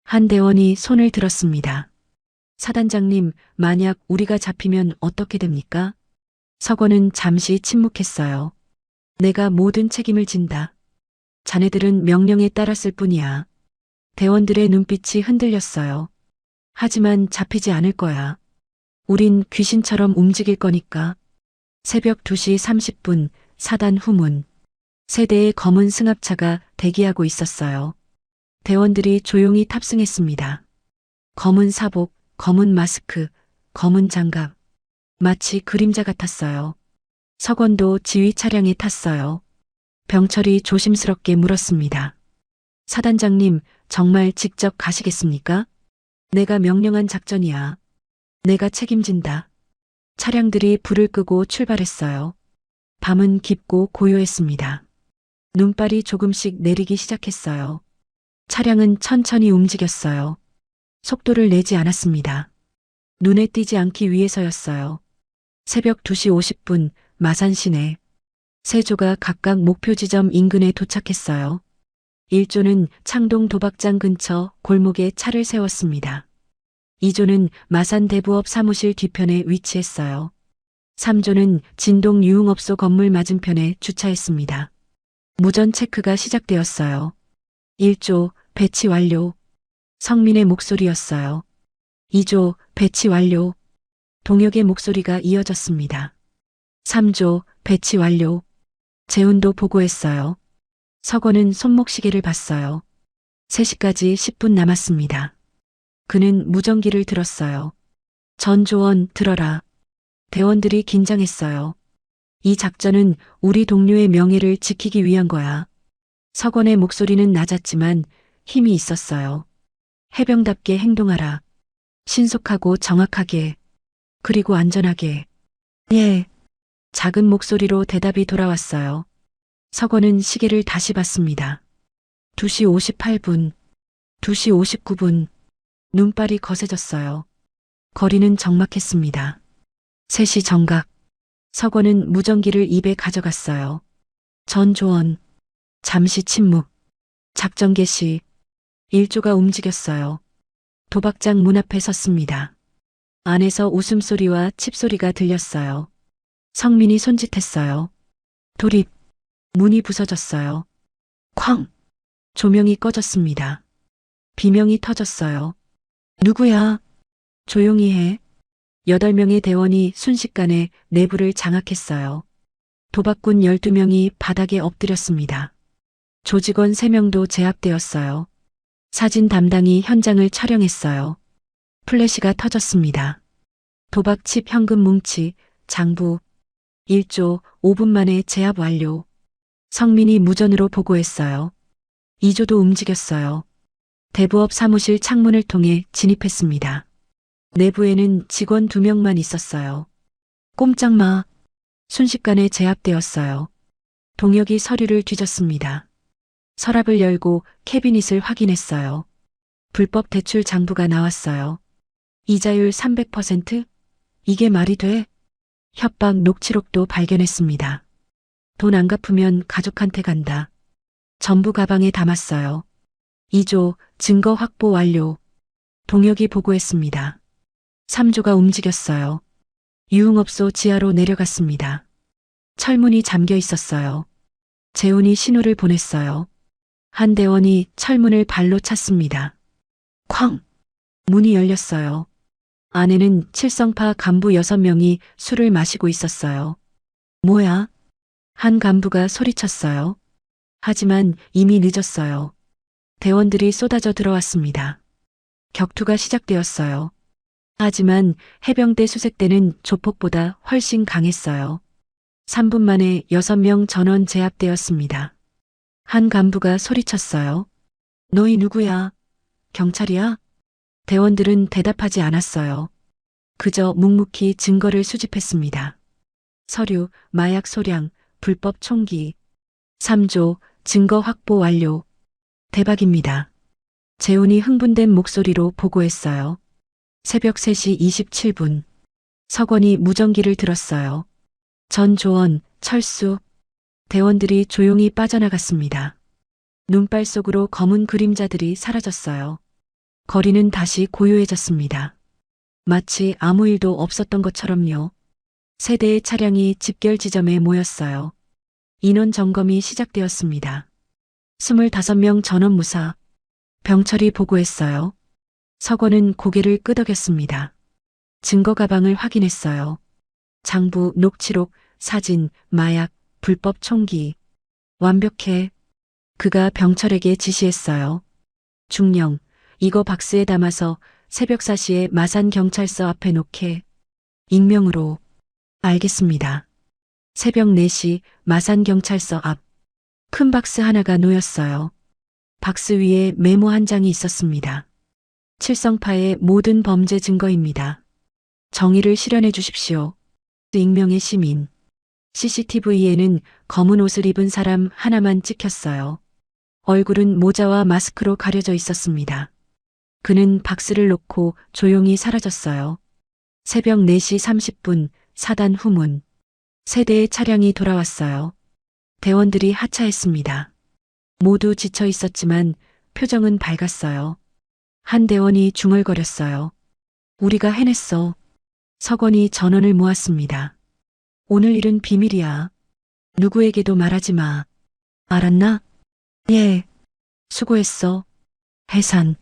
한 대원이 손을 들었습니다. 사단장님, 만약 우리가 잡히면 어떻게 됩니까? 서건은 잠시 침묵했어요. 내가 모든 책임을 진다. 자네들은 명령에 따랐을 뿐이야. 대원들의 눈빛이 흔들렸어요. 하지만 잡히지 않을 거야. 우린 귀신처럼 움직일 거니까. 새벽 2시 30분 사단 후문. 세 대의 검은 승합차가 대기하고 있었어요. 대원들이 조용히 탑승했습니다. 검은 사복, 검은 마스크, 검은 장갑. 마치 그림자 같았어요. 서건도 지휘 차량에 탔어요. 병철이 조심스럽게 물었습니다. 사단장님, 정말 직접 가시겠습니까? 내가 명령한 작전이야. 내가 책임진다. 차량들이 불을 끄고 출발했어요. 밤은 깊고 고요했습니다. 눈발이 조금씩 내리기 시작했어요. 차량은 천천히 움직였어요. 속도를 내지 않았습니다. 눈에 띄지 않기 위해서였어요. 새벽 2시 50분 마산 시내. 세 조가 각각 목표 지점 인근에 도착했어요. 1조는 창동 도박장 근처 골목에 차를 세웠습니다. 2조는 마산 대부업 사무실 뒤편에 위치했어요. 3조는 진동 유흥업소 건물 맞은편에 주차했습니다. 무전 체크가 시작되었어요. 1조 배치 완료. 성민의 목소리였어요. 2조 배치 완료. 동혁의 목소리가 이어졌습니다. 3조 배치 완료. 재훈도 보고했어요. 서건은 손목시계를 봤어요. 3시까지 10분 남았습니다. 그는 무전기를 들었어요. 전조원 들어라. 대원들이 긴장했어요. 이 작전은 우리 동료의 명예를 지키기 위한 거야. 서건의 목소리는 낮았지만 힘이 있었어요. 해병답게 행동하라. 신속하고 정확하게. 그리고 안전하게. 예. 작은 목소리로 대답이 돌아왔어요. 서건은 시계를 다시 봤습니다. 2시 58분, 2시 59분. 눈발이 거세졌어요. 거리는 적막했습니다. 3시 정각. 서건은 무전기를 입에 가져갔어요. 전조원. 잠시 침묵. 작전 개시. 1조가 움직였어요. 도박장 문 앞에 섰습니다. 안에서 웃음소리와 칩소리가 들렸어요. 성민이 손짓했어요. 돌입. 문이 부서졌어요. 쾅. 조명이 꺼졌습니다. 비명이 터졌어요. 누구야? 조용히 해. 8명의 대원이 순식간에 내부를 장악했어요. 도박꾼 12명이 바닥에 엎드렸습니다. 조직원 3명도 제압되었어요. 사진 담당이 현장을 촬영했어요. 플래시가 터졌습니다. 도박칩 현금 뭉치, 장부. 1조 5분 만에 제압 완료. 성민이 무전으로 보고했어요. 2조도 움직였어요. 대부업 사무실 창문을 통해 진입했습니다. 내부에는 직원 2명만 있었어요. 꼼짝 마. 순식간에 제압되었어요. 동혁이 서류를 뒤졌습니다. 서랍을 열고 캐비닛을 확인했어요. 불법 대출 장부가 나왔어요. 이자율 300%? 이게 말이 돼? 협박 녹취록도 발견했습니다. 돈 안 갚으면 가족한테 간다. 전부 가방에 담았어요. 2조 증거 확보 완료. 동혁이 보고했습니다. 3조가 움직였어요. 유흥업소 지하로 내려갔습니다. 철문이 잠겨 있었어요. 재훈이 신호를 보냈어요. 한 대원이 철문을 발로 찼습니다. 쾅! 문이 열렸어요. 안에는 칠성파 간부 6명이 술을 마시고 있었어요. 뭐야? 한 간부가 소리쳤어요. 하지만 이미 늦었어요. 대원들이 쏟아져 들어왔습니다. 격투가 시작되었어요. 하지만 해병대 수색대는 조폭보다 훨씬 강했어요. 3분 만에 6명 전원 제압되었습니다. 한 간부가 소리쳤어요. 너희 누구야? 경찰이야? 대원들은 대답하지 않았어요. 그저 묵묵히 증거를 수집했습니다. 서류, 마약 소량, 불법 총기. 3조, 증거 확보 완료. 대박입니다. 재훈이 흥분된 목소리로 보고했어요. 새벽 3시 27분. 서건이 무전기를 들었어요. 전 조원, 철수. 대원들이 조용히 빠져나갔습니다. 눈발 속으로 검은 그림자들이 사라졌어요. 거리는 다시 고요해졌습니다. 마치 아무 일도 없었던 것처럼요. 세 대의 차량이 집결 지점에 모였어요. 인원 점검이 시작되었습니다. 25명 전원 무사. 병철이 보고했어요. 서건은 고개를 끄덕였습니다. 증거 가방을 확인했어요. 장부, 녹취록, 사진, 마약, 불법 총기. 완벽해. 그가 병철에게 지시했어요. 중령, 이거 박스에 담아서 새벽 4시에 마산경찰서 앞에 놓게. 익명으로. 알겠습니다. 새벽 4시 마산경찰서 앞. 큰 박스 하나가 놓였어요. 박스 위에 메모 한 장이 있었습니다. 칠성파의 모든 범죄 증거입니다. 정의를 실현해 주십시오. 익명의 시민. CCTV에는 검은 옷을 입은 사람 하나만 찍혔어요. 얼굴은 모자와 마스크로 가려져 있었습니다. 그는 박스를 놓고 조용히 사라졌어요. 새벽 4시 30분 사단 후문. 세 대의 차량이 돌아왔어요. 대원들이 하차했습니다. 모두 지쳐 있었지만 표정은 밝았어요. 한 대원이 중얼거렸어요. 우리가 해냈어. 서건이 전원을 모았습니다. 오늘 일은 비밀이야. 누구에게도 말하지 마. 알았나? 예. 수고했어. 해산.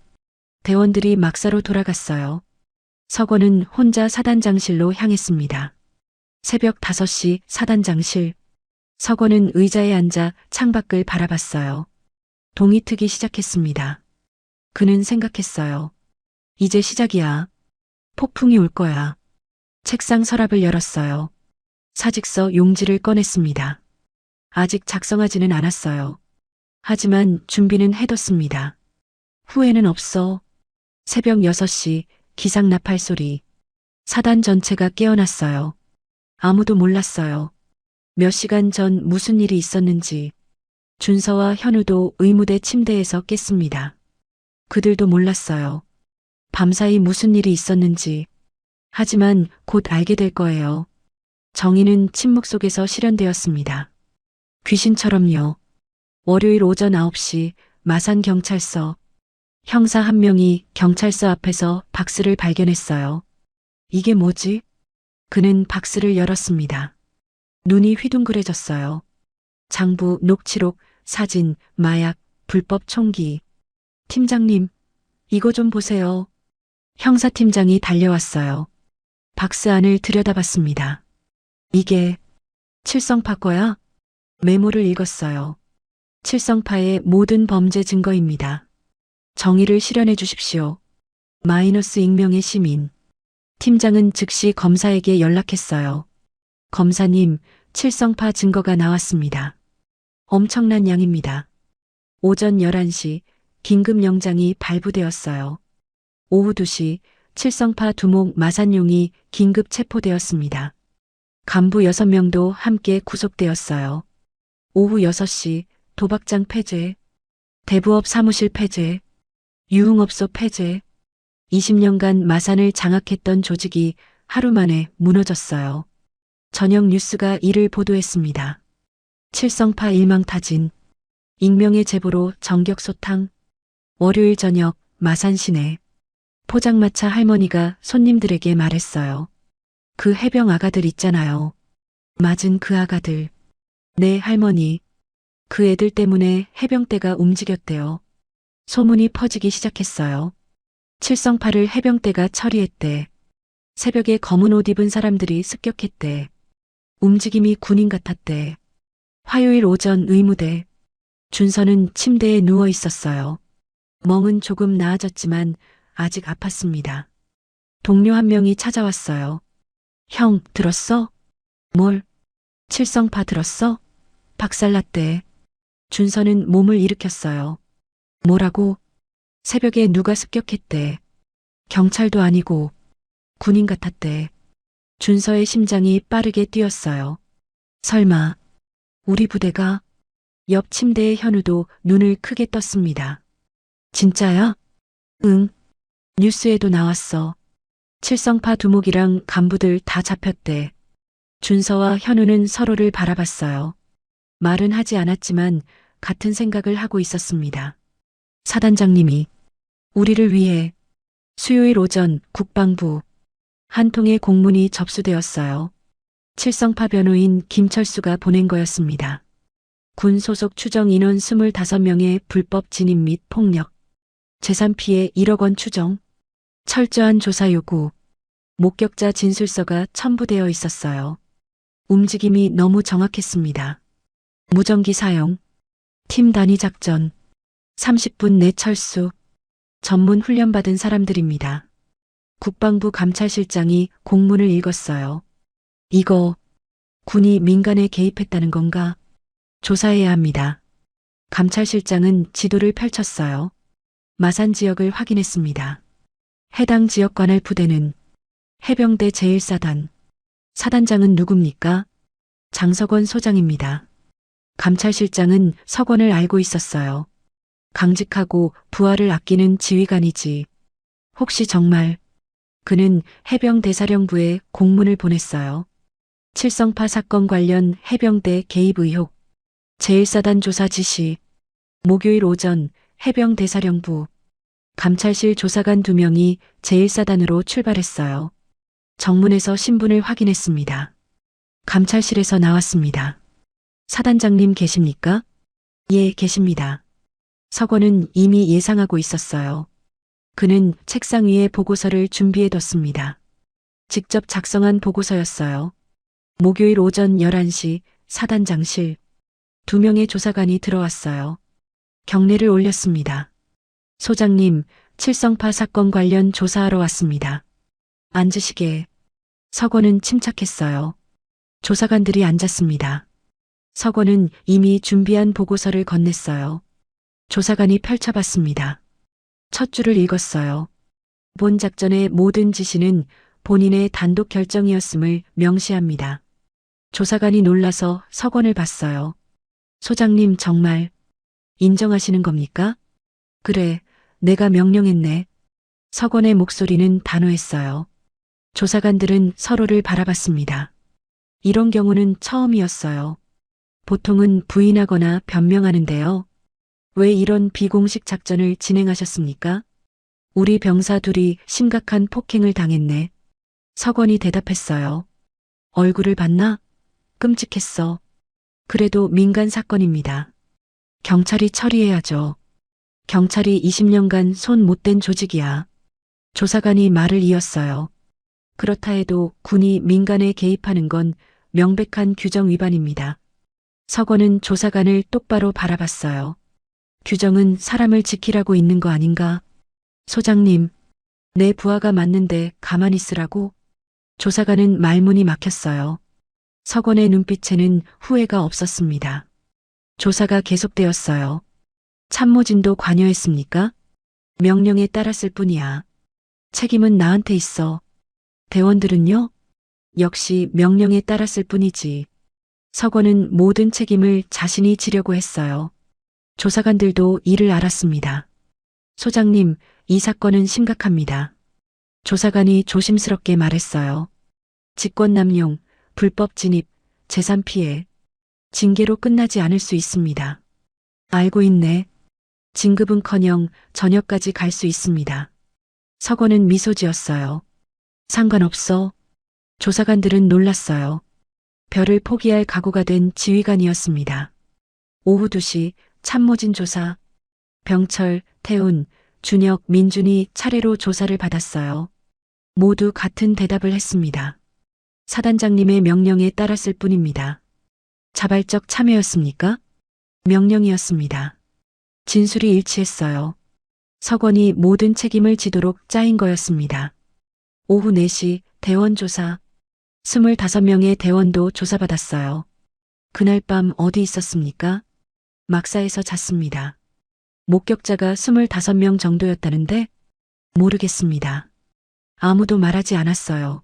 대원들이 막사로 돌아갔어요. 서건은 혼자 사단장실로 향했습니다. 새벽 5시 사단장실. 서건은 의자에 앉아 창밖을 바라봤어요. 동이 트기 시작했습니다. 그는 생각했어요. 이제 시작이야. 폭풍이 올 거야. 책상 서랍을 열었어요. 사직서 용지를 꺼냈습니다. 아직 작성하지는 않았어요. 하지만 준비는 해뒀습니다. 후회는 없어. 새벽 6시 기상 나팔 소리. 사단 전체가 깨어났어요. 아무도 몰랐어요. 몇 시간 전 무슨 일이 있었는지. 준서와 현우도 의무대 침대에서 깼습니다. 그들도 몰랐어요. 밤사이 무슨 일이 있었는지. 하지만 곧 알게 될 거예요. 정의는 침묵 속에서 실현되었습니다. 귀신처럼요. 월요일 오전 9시 마산경찰서. 형사 한 명이 경찰서 앞에서 박스를 발견했어요. 이게 뭐지? 그는 박스를 열었습니다. 눈이 휘둥그레졌어요. 장부, 녹취록, 사진, 마약, 불법 총기. 팀장님, 이거 좀 보세요. 형사팀장이 달려왔어요. 박스 안을 들여다봤습니다. 이게 칠성파 거야? 메모를 읽었어요. 칠성파의 모든 범죄 증거입니다. 정의를 실현해 주십시오. 마이너스 익명의 시민. 팀장은 즉시 검사에게 연락했어요. 검사님, 칠성파 증거가 나왔습니다. 엄청난 양입니다. 오전 11시 긴급 영장이 발부되었어요. 오후 2시 칠성파 두목 마산용이 긴급 체포되었습니다. 간부 6명도 함께 구속되었어요. 오후 6시 도박장 폐쇄, 대부업 사무실 폐쇄, 유흥업소 폐쇄. 20년간 마산을 장악했던 조직이 하루 만에 무너졌어요. 저녁 뉴스가 이를 보도했습니다. 칠성파 일망타진. 익명의 제보로 정격소탕. 월요일 저녁 마산 시내. 포장마차 할머니가 손님들에게 말했어요. 그 해병 아가들 있잖아요. 맞은 그 아가들. 네, 할머니. 그 애들 때문에 해병대가 움직였대요. 소문이 퍼지기 시작했어요. 칠성파를 해병대가 처리했대. 새벽에 검은 옷 입은 사람들이 습격했대. 움직임이 군인 같았대. 화요일 오전 의무대. 준서는 침대에 누워 있었어요. 멍은 조금 나아졌지만 아직 아팠습니다. 동료 한 명이 찾아왔어요. 형, 들었어? 뭘? 칠성파 들었어? 박살났대. 준서는 몸을 일으켰어요. 뭐라고? 새벽에 누가 습격했대. 경찰도 아니고 군인 같았대. 준서의 심장이 빠르게 뛰었어요. 설마 우리 부대가? 옆 침대의 현우도 눈을 크게 떴습니다. 진짜야? 응. 뉴스에도 나왔어. 칠성파 두목이랑 간부들 다 잡혔대. 준서와 현우는 서로를 바라봤어요. 말은 하지 않았지만 같은 생각을 하고 있었습니다. 사단장님이 우리를 위해 수요일 오전 국방부 한 통의 공문이 접수되었어요. 칠성파 변호인 김철수가 보낸 거였습니다. 군 소속 추정 인원 25명의 불법 진입 및 폭력, 재산 피해 1억 원 추정, 철저한 조사 요구, 목격자 진술서가 첨부되어 있었어요. 움직임이 너무 정확했습니다. 무전기 사용, 팀 단위 작전, 30분 내 철수, 전문 훈련받은 사람들입니다. 국방부 감찰실장이 공문을 읽었어요. 이거 군이 민간에 개입했다는 건가? 조사해야 합니다. 감찰실장은 지도를 펼쳤어요. 마산 지역을 확인했습니다. 해당 지역 관할 부대는 해병대 제1사단. 사단장은 누굽니까? 장석원 소장입니다. 감찰실장은 석원을 알고 있었어요. 강직하고 부하를 아끼는 지휘관이지. 혹시 정말 그는 해병대사령부에 공문을 보냈어요. 칠성파 사건 관련 해병대 개입 의혹, 제1사단 조사 지시, 목요일 오전 해병대사령부, 감찰실 조사관 2명이 제1사단으로 출발했어요. 정문에서 신분을 확인했습니다. 감찰실에서 나왔습니다. 사단장님 계십니까? 예, 계십니다. 석원은 이미 예상하고 있었어요. 그는 책상 위에 보고서를 준비해뒀습니다. 직접 작성한 보고서였어요. 목요일 오전 11시 사단장실 2명의 조사관이 들어왔어요. 경례를 올렸습니다. 소장님, 칠성파 사건 관련 조사하러 왔습니다. 앉으시게. 석원은 침착했어요. 조사관들이 앉았습니다. 석원은 이미 준비한 보고서를 건넸어요. 조사관이 펼쳐봤습니다. 첫 줄을 읽었어요. 본 작전의 모든 지시는 본인의 단독 결정이었음을 명시합니다. 조사관이 놀라서 석원을 봤어요. 소장님 정말 인정하시는 겁니까? 그래, 내가 명령했네. 석원의 목소리는 단호했어요. 조사관들은 서로를 바라봤습니다. 이런 경우는 처음이었어요. 보통은 부인하거나 변명하는데요. 왜 이런 비공식 작전을 진행하셨습니까? 우리 병사 둘이 심각한 폭행을 당했네. 석원이 대답했어요. 얼굴을 봤나? 끔찍했어. 그래도 민간 사건입니다. 경찰이 처리해야죠. 경찰이 20년간 손 못 댄 조직이야. 조사관이 말을 이었어요. 그렇다 해도 군이 민간에 개입하는 건 명백한 규정 위반입니다. 석원은 조사관을 똑바로 바라봤어요. 규정은 사람을 지키라고 있는 거 아닌가? 소장님, 내 부하가 맞는데 가만히 있으라고? 조사관은 말문이 막혔어요. 석원의 눈빛에는 후회가 없었습니다. 조사가 계속되었어요. 참모진도 관여했습니까? 명령에 따랐을 뿐이야. 책임은 나한테 있어. 대원들은요? 역시 명령에 따랐을 뿐이지. 석원은 모든 책임을 자신이 지려고 했어요. 조사관들도 이를 알았습니다. 소장님, 이 사건은 심각합니다. 조사관이 조심스럽게 말했어요. 직권남용, 불법 진입, 재산 피해, 징계로 끝나지 않을 수 있습니다. 알고 있네. 진급은커녕 전역까지 갈 수 있습니다. 석원은 미소 지었어요. 상관없어. 조사관들은 놀랐어요. 별을 포기할 각오가 된 지휘관이었습니다. 오후 2시 참모진 조사, 병철, 태운, 준혁, 민준이 차례로 조사를 받았어요. 모두 같은 대답을 했습니다. 사단장님의 명령에 따랐을 뿐입니다. 자발적 참여였습니까? 명령이었습니다. 진술이 일치했어요. 석원이 모든 책임을 지도록 짜인 거였습니다. 오후 4시 대원 조사. 25명의 대원도 조사받았어요. 그날 밤 어디 있었습니까? 막사에서 잤습니다. 목격자가 25명 정도였다는데 모르겠습니다. 아무도 말하지 않았어요.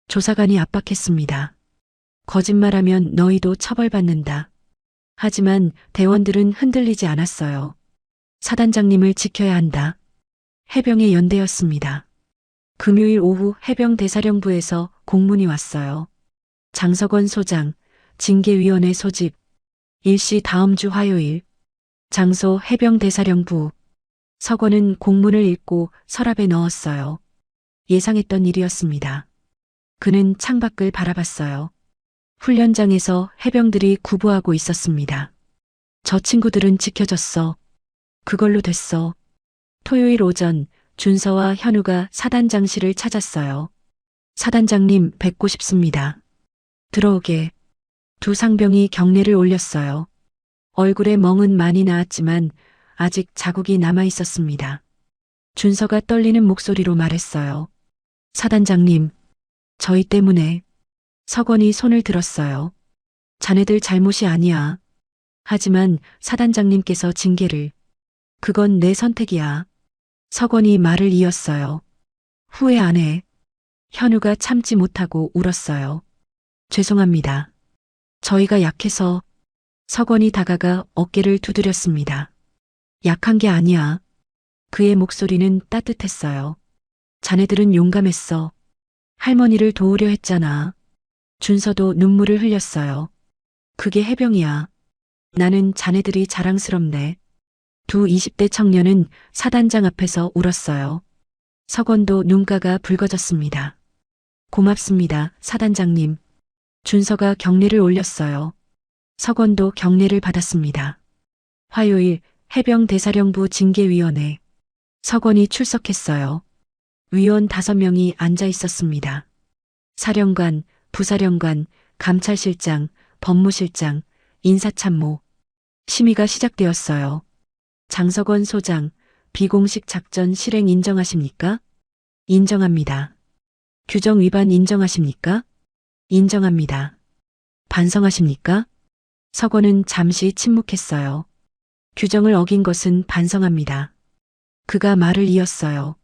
조사관이 압박했습니다. 거짓말하면 너희도 처벌받는다. 하지만 대원들은 흔들리지 않았어요. 사단장님을 지켜야 한다. 해병의 연대였습니다. 금요일 오후 해병대사령부에서 공문이 왔어요. 장석원 소장, 징계위원회 소집, 일시 다음 주 화요일, 장소 해병대사령부. 석원은 공문을 읽고 서랍에 넣었어요. 예상했던 일이었습니다. 그는 창밖을 바라봤어요. 훈련장에서 해병들이 구보하고 있었습니다. 저 친구들은 지켜졌어. 그걸로 됐어. 토요일 오전 준서와 현우가 사단장실을 찾았어요. 사단장님 뵙고 싶습니다. 들어오게. 두 상병이 경례를 올렸어요. 얼굴에 멍은 많이 나았지만 아직 자국이 남아 있었습니다. 준서가 떨리는 목소리로 말했어요. 사단장님, 저희 때문에. 석원이 손을 들었어요. 자네들 잘못이 아니야. 하지만 사단장님께서 징계를. 그건 내 선택이야. 석원이 말을 이었어요. 후회 안 해. 현우가 참지 못하고 울었어요. 죄송합니다. 저희가 약해서. 석원이 다가가 어깨를 두드렸습니다. 약한 게 아니야. 그의 목소리는 따뜻했어요. 자네들은 용감했어. 할머니를 도우려 했잖아. 준서도 눈물을 흘렸어요. 그게 해병이야. 나는 자네들이 자랑스럽네. 두 20대 청년은 사단장 앞에서 울었어요. 석원도 눈가가 붉어졌습니다. 고맙습니다, 사단장님. 준서가 경례를 올렸어요. 석원도 경례를 받았습니다. 화요일 해병대사령부 징계위원회. 석원이 출석했어요. 위원 5명이 앉아 있었습니다. 사령관, 부사령관, 감찰실장, 법무실장, 인사참모. 심의가 시작되었어요. 장석원 소장, 비공식 작전 실행 인정하십니까? 인정합니다. 규정 위반 인정하십니까? 인정합니다. 반성하십니까? 석원은 잠시 침묵했어요. 규정을 어긴 것은 반성합니다. 그가 말을 이었어요.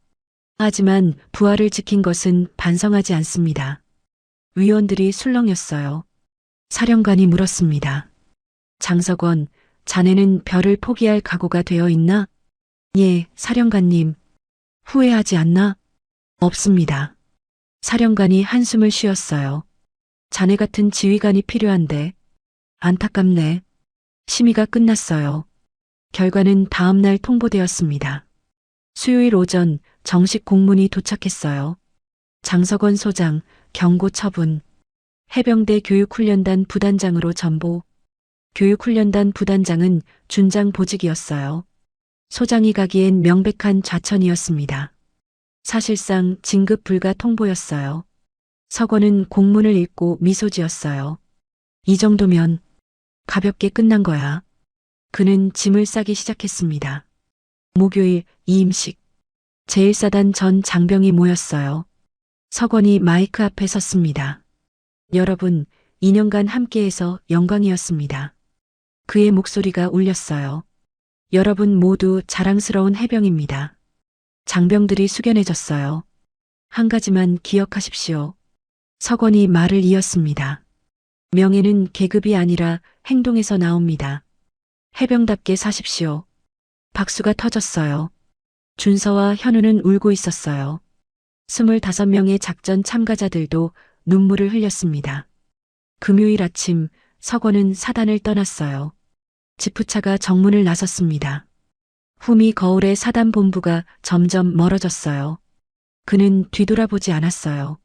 하지만 부하를 지킨 것은 반성하지 않습니다. 위원들이 술렁였어요. 사령관이 물었습니다. 장석원, 자네는 별을 포기할 각오가 되어 있나? 예, 사령관님. 후회하지 않나? 없습니다. 사령관이 한숨을 쉬었어요. 자네 같은 지휘관이 필요한데. 안타깝네. 심의가 끝났어요. 결과는 다음 날 통보되었습니다. 수요일 오전 정식 공문이 도착했어요. 장석원 소장, 경고 처분. 해병대 교육훈련단 부단장으로 전보. 교육훈련단 부단장은 준장 보직이었어요. 소장이 가기엔 명백한 좌천이었습니다. 사실상 진급 불가 통보였어요. 석원은 공문을 읽고 미소 지었어요. 이 정도면 가볍게 끝난 거야. 그는 짐을 싸기 시작했습니다. 목요일 이임식. 제1사단 전 장병이 모였어요. 석원이 마이크 앞에 섰습니다. 여러분, 2년간 함께해서 영광이었습니다. 그의 목소리가 울렸어요. 여러분 모두 자랑스러운 해병입니다. 장병들이 숙연해졌어요. 한 가지만 기억하십시오. 석원이 말을 이었습니다. 명예는 계급이 아니라 행동에서 나옵니다. 해병답게 사십시오. 박수가 터졌어요. 준서와 현우는 울고 있었어요. 25명의 작전 참가자들도 눈물을 흘렸습니다. 금요일 아침 석원은 사단을 떠났어요. 지프차가 정문을 나섰습니다. 후미 거울의 사단 본부가 점점 멀어졌어요. 그는 뒤돌아보지 않았어요.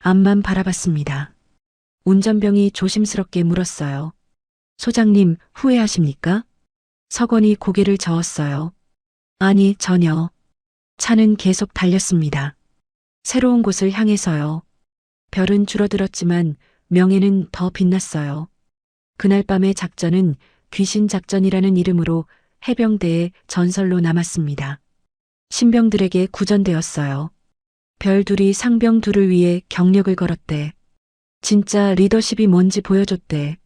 앞만 바라봤습니다. 운전병이 조심스럽게 물었어요. 소장님, 후회하십니까? 석원이 고개를 저었어요. 아니, 전혀. 차는 계속 달렸습니다. 새로운 곳을 향해서요. 별은 줄어들었지만 명예는 더 빛났어요. 그날 밤의 작전은 귀신 작전이라는 이름으로 해병대의 전설로 남았습니다. 신병들에게 구전되었어요. 별 둘이 상병 둘을 위해 경력을 걸었대. 진짜 리더십이 뭔지 보여줬대.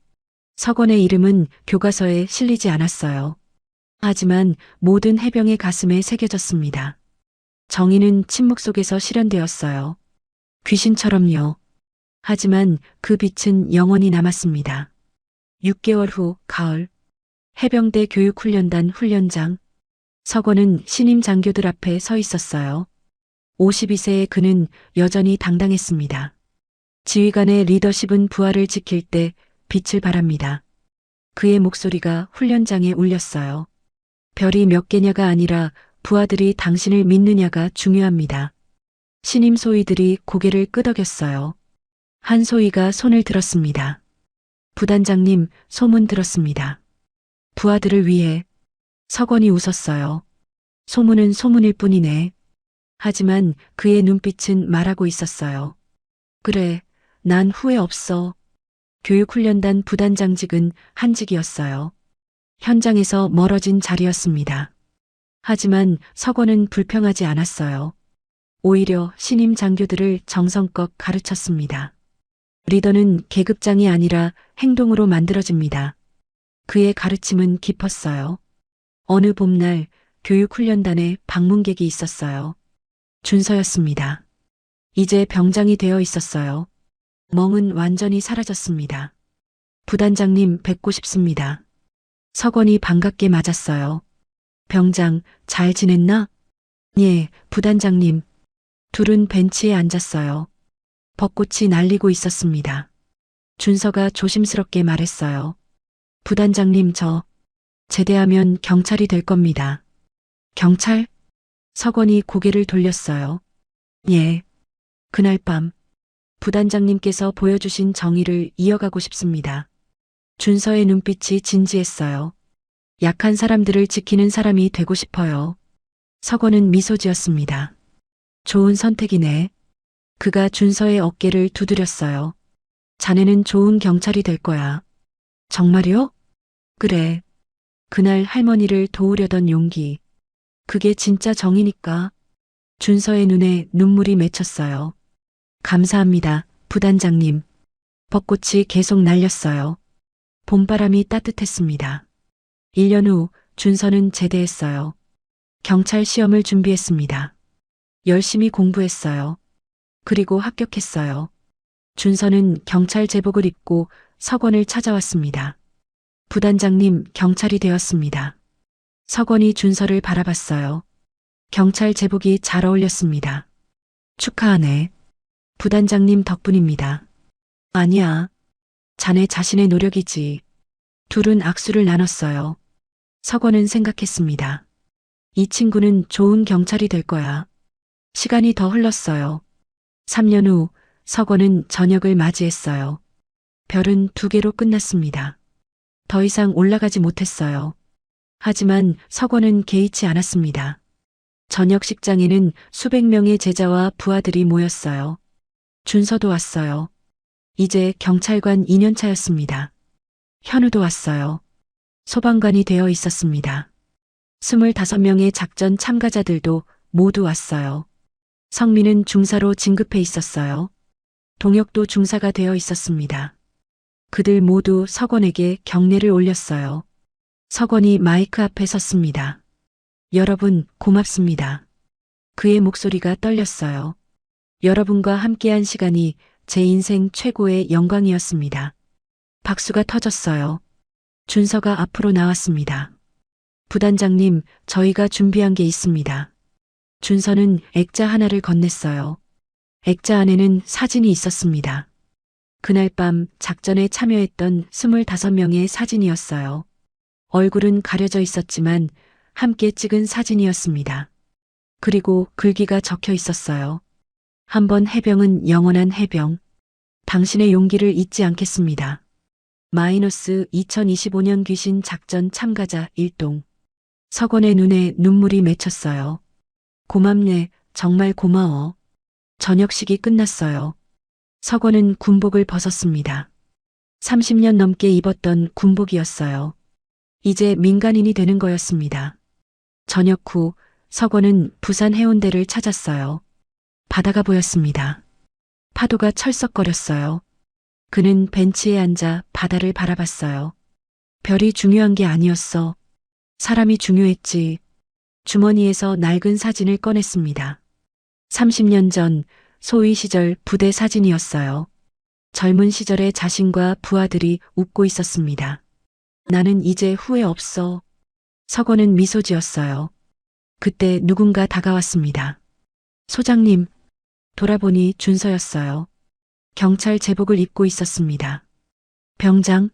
석원의 이름은 교과서에 실리지 않았어요. 하지만 모든 해병의 가슴에 새겨졌습니다. 정의는 침묵 속에서 실현되었어요. 귀신처럼요. 하지만 그 빛은 영원히 남았습니다. 6개월 후 가을, 해병대 교육훈련단 훈련장, 석원은 신임 장교들 앞에 서 있었어요. 52세의 그는 여전히 당당했습니다. 지휘관의 리더십은 부하를 지킬 때 빛을 발합니다. 그의 목소리가 훈련장에 울렸어요. 별이 몇 개냐가 아니라 부하들이 당신을 믿느냐가 중요합니다. 신임 소위들이 고개를 끄덕였어요. 한 소위가 손을 들었습니다. 부단장님, 소문 들었습니다. 부하들을 위해. 석원이 웃었어요. 소문은 소문일 뿐이네. 하지만 그의 눈빛은 말하고 있었어요. 그래, 난 후회 없어. 교육훈련단 부단장직은 한직이었어요. 현장에서 멀어진 자리였습니다. 하지만 석원은 불평하지 않았어요. 오히려 신임 장교들을 정성껏 가르쳤습니다. 리더는 계급장이 아니라 행동으로 만들어집니다. 그의 가르침은 깊었어요. 어느 봄날 교육훈련단에 방문객이 있었어요. 준서였습니다. 이제 병장이 되어 있었어요. 멍은 완전히 사라졌습니다. 부단장님 뵙고 싶습니다. 석원이 반갑게 맞았어요. 병장, 잘 지냈나? 예, 부단장님. 둘은 벤치에 앉았어요. 벚꽃이 날리고 있었습니다. 준서가 조심스럽게 말했어요. 부단장님, 제대하면 경찰이 될 겁니다. 경찰? 석원이 고개를 돌렸어요. 예. 그날 밤, 부단장님께서 보여주신 정의를 이어가고 싶습니다. 준서의 눈빛이 진지했어요. 약한 사람들을 지키는 사람이 되고 싶어요. 석원은 미소 지었습니다. 좋은 선택이네. 그가 준서의 어깨를 두드렸어요. 자네는 좋은 경찰이 될 거야. 정말요? 그래. 그날 할머니를 도우려던 용기. 그게 진짜 정이니까. 준서의 눈에 눈물이 맺혔어요. 감사합니다, 부단장님. 벚꽃이 계속 날렸어요. 봄바람이 따뜻했습니다. 1년 후 준서는 제대했어요. 경찰 시험을 준비했습니다. 열심히 공부했어요. 그리고 합격했어요. 준서는 경찰 제복을 입고 석원을 찾아왔습니다. 부단장님, 경찰이 되었습니다. 석원이 준서를 바라봤어요. 경찰 제복이 잘 어울렸습니다. 축하하네. 부단장님 덕분입니다. 아니야. 자네 자신의 노력이지. 둘은 악수를 나눴어요. 석원은 생각했습니다. 이 친구는 좋은 경찰이 될 거야. 시간이 더 흘렀어요. 3년 후 석원은 저녁을 맞이했어요. 별은 2개로 끝났습니다. 더 이상 올라가지 못했어요. 하지만 석원은 개의치 않았습니다. 저녁 식장에는 수백 명의 제자와 부하들이 모였어요. 준서도 왔어요. 이제 경찰관 2년차였습니다. 현우도 왔어요. 소방관이 되어 있었습니다. 25명의 작전 참가자들도 모두 왔어요. 성민은 중사로 진급해 있었어요. 동혁도 중사가 되어 있었습니다. 그들 모두 석원에게 경례를 올렸어요. 석원이 마이크 앞에 섰습니다. 여러분, 고맙습니다. 그의 목소리가 떨렸어요. 여러분과 함께한 시간이 제 인생 최고의 영광이었습니다. 박수가 터졌어요. 준서가 앞으로 나왔습니다. 부단장님, 저희가 준비한 게 있습니다. 준서는 액자 하나를 건넸어요. 액자 안에는 사진이 있었습니다. 그날 밤 작전에 참여했던 25명의 사진이었어요. 얼굴은 가려져 있었지만 함께 찍은 사진이었습니다. 그리고 글귀가 적혀 있었어요. 한 번 해병은 영원한 해병. 당신의 용기를 잊지 않겠습니다. 마이너스 2025년 귀신 작전 참가자 1동. 석원의 눈에 눈물이 맺혔어요. 고맙네, 정말 고마워. 저녁식이 끝났어요. 석원은 군복을 벗었습니다. 30년 넘게 입었던 군복이었어요. 이제 민간인이 되는 거였습니다. 저녁 후 석원은 부산 해운대를 찾았어요. 바다가 보였습니다. 파도가 철썩거렸어요. 그는 벤치에 앉아 바다를 바라봤어요. 별이 중요한 게 아니었어. 사람이 중요했지. 주머니에서 낡은 사진을 꺼냈습니다. 30년 전 소위 시절 부대 사진이었어요. 젊은 시절의 자신과 부하들이 웃고 있었습니다. 나는 이제 후회 없어. 석원은 미소 지었어요. 그때 누군가 다가왔습니다. 소장님, 돌아보니 준서였어요. 경찰 제복을 입고 있었습니다. 병장?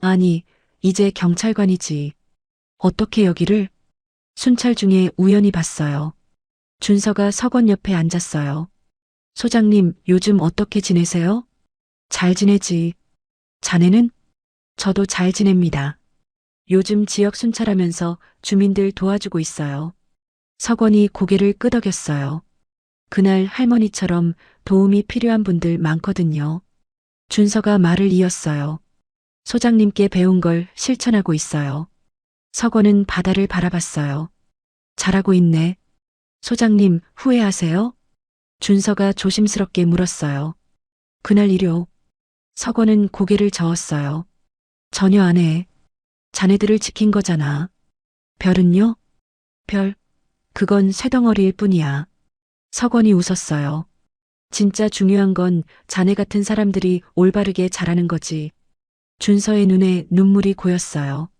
아니, 이제 경찰관이지. 어떻게 여기를? 순찰 중에 우연히 봤어요. 준서가 석원 옆에 앉았어요. 소장님, 요즘 어떻게 지내세요? 잘 지내지. 자네는? 저도 잘 지냅니다. 요즘 지역 순찰하면서 주민들 도와주고 있어요. 석원이 고개를 끄덕였어요. 그날 할머니처럼 도움이 필요한 분들 많거든요. 준서가 말을 이었어요. 소장님께 배운 걸 실천하고 있어요. 석원은 바다를 바라봤어요. 잘하고 있네. 소장님, 후회하세요? 준서가 조심스럽게 물었어요. 그날 일요. 석원은 고개를 저었어요. 전혀 안 해. 자네들을 지킨 거잖아. 별은요? 별, 그건 쇠덩어리일 뿐이야. 석원이 웃었어요. 진짜 중요한 건 자네 같은 사람들이 올바르게 자라는 거지. 준서의 눈에 눈물이 고였어요.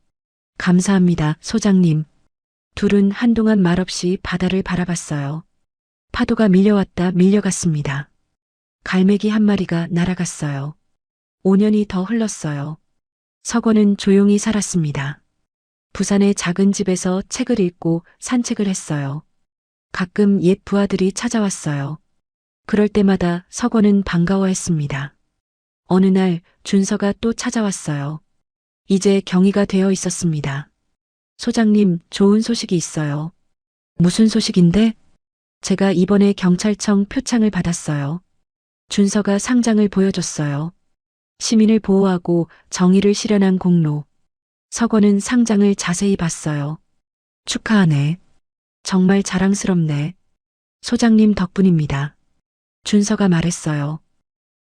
감사합니다, 소장님. 둘은 한동안 말없이 바다를 바라봤어요. 파도가 밀려왔다 밀려갔습니다. 갈매기 한 마리가 날아갔어요. 5년이 더 흘렀어요. 석원은 조용히 살았습니다. 부산의 작은 집에서 책을 읽고 산책을 했어요. 가끔 옛 부하들이 찾아왔어요. 그럴 때마다 석원은 반가워했습니다. 어느 날 준서가 또 찾아왔어요. 이제 경위가 되어 있었습니다. 소장님, 좋은 소식이 있어요. 무슨 소식인데? 제가 이번에 경찰청 표창을 받았어요. 준서가 상장을 보여줬어요. 시민을 보호하고 정의를 실현한 공로. 석원은 상장을 자세히 봤어요. 축하하네. 정말 자랑스럽네. 소장님 덕분입니다. 준서가 말했어요.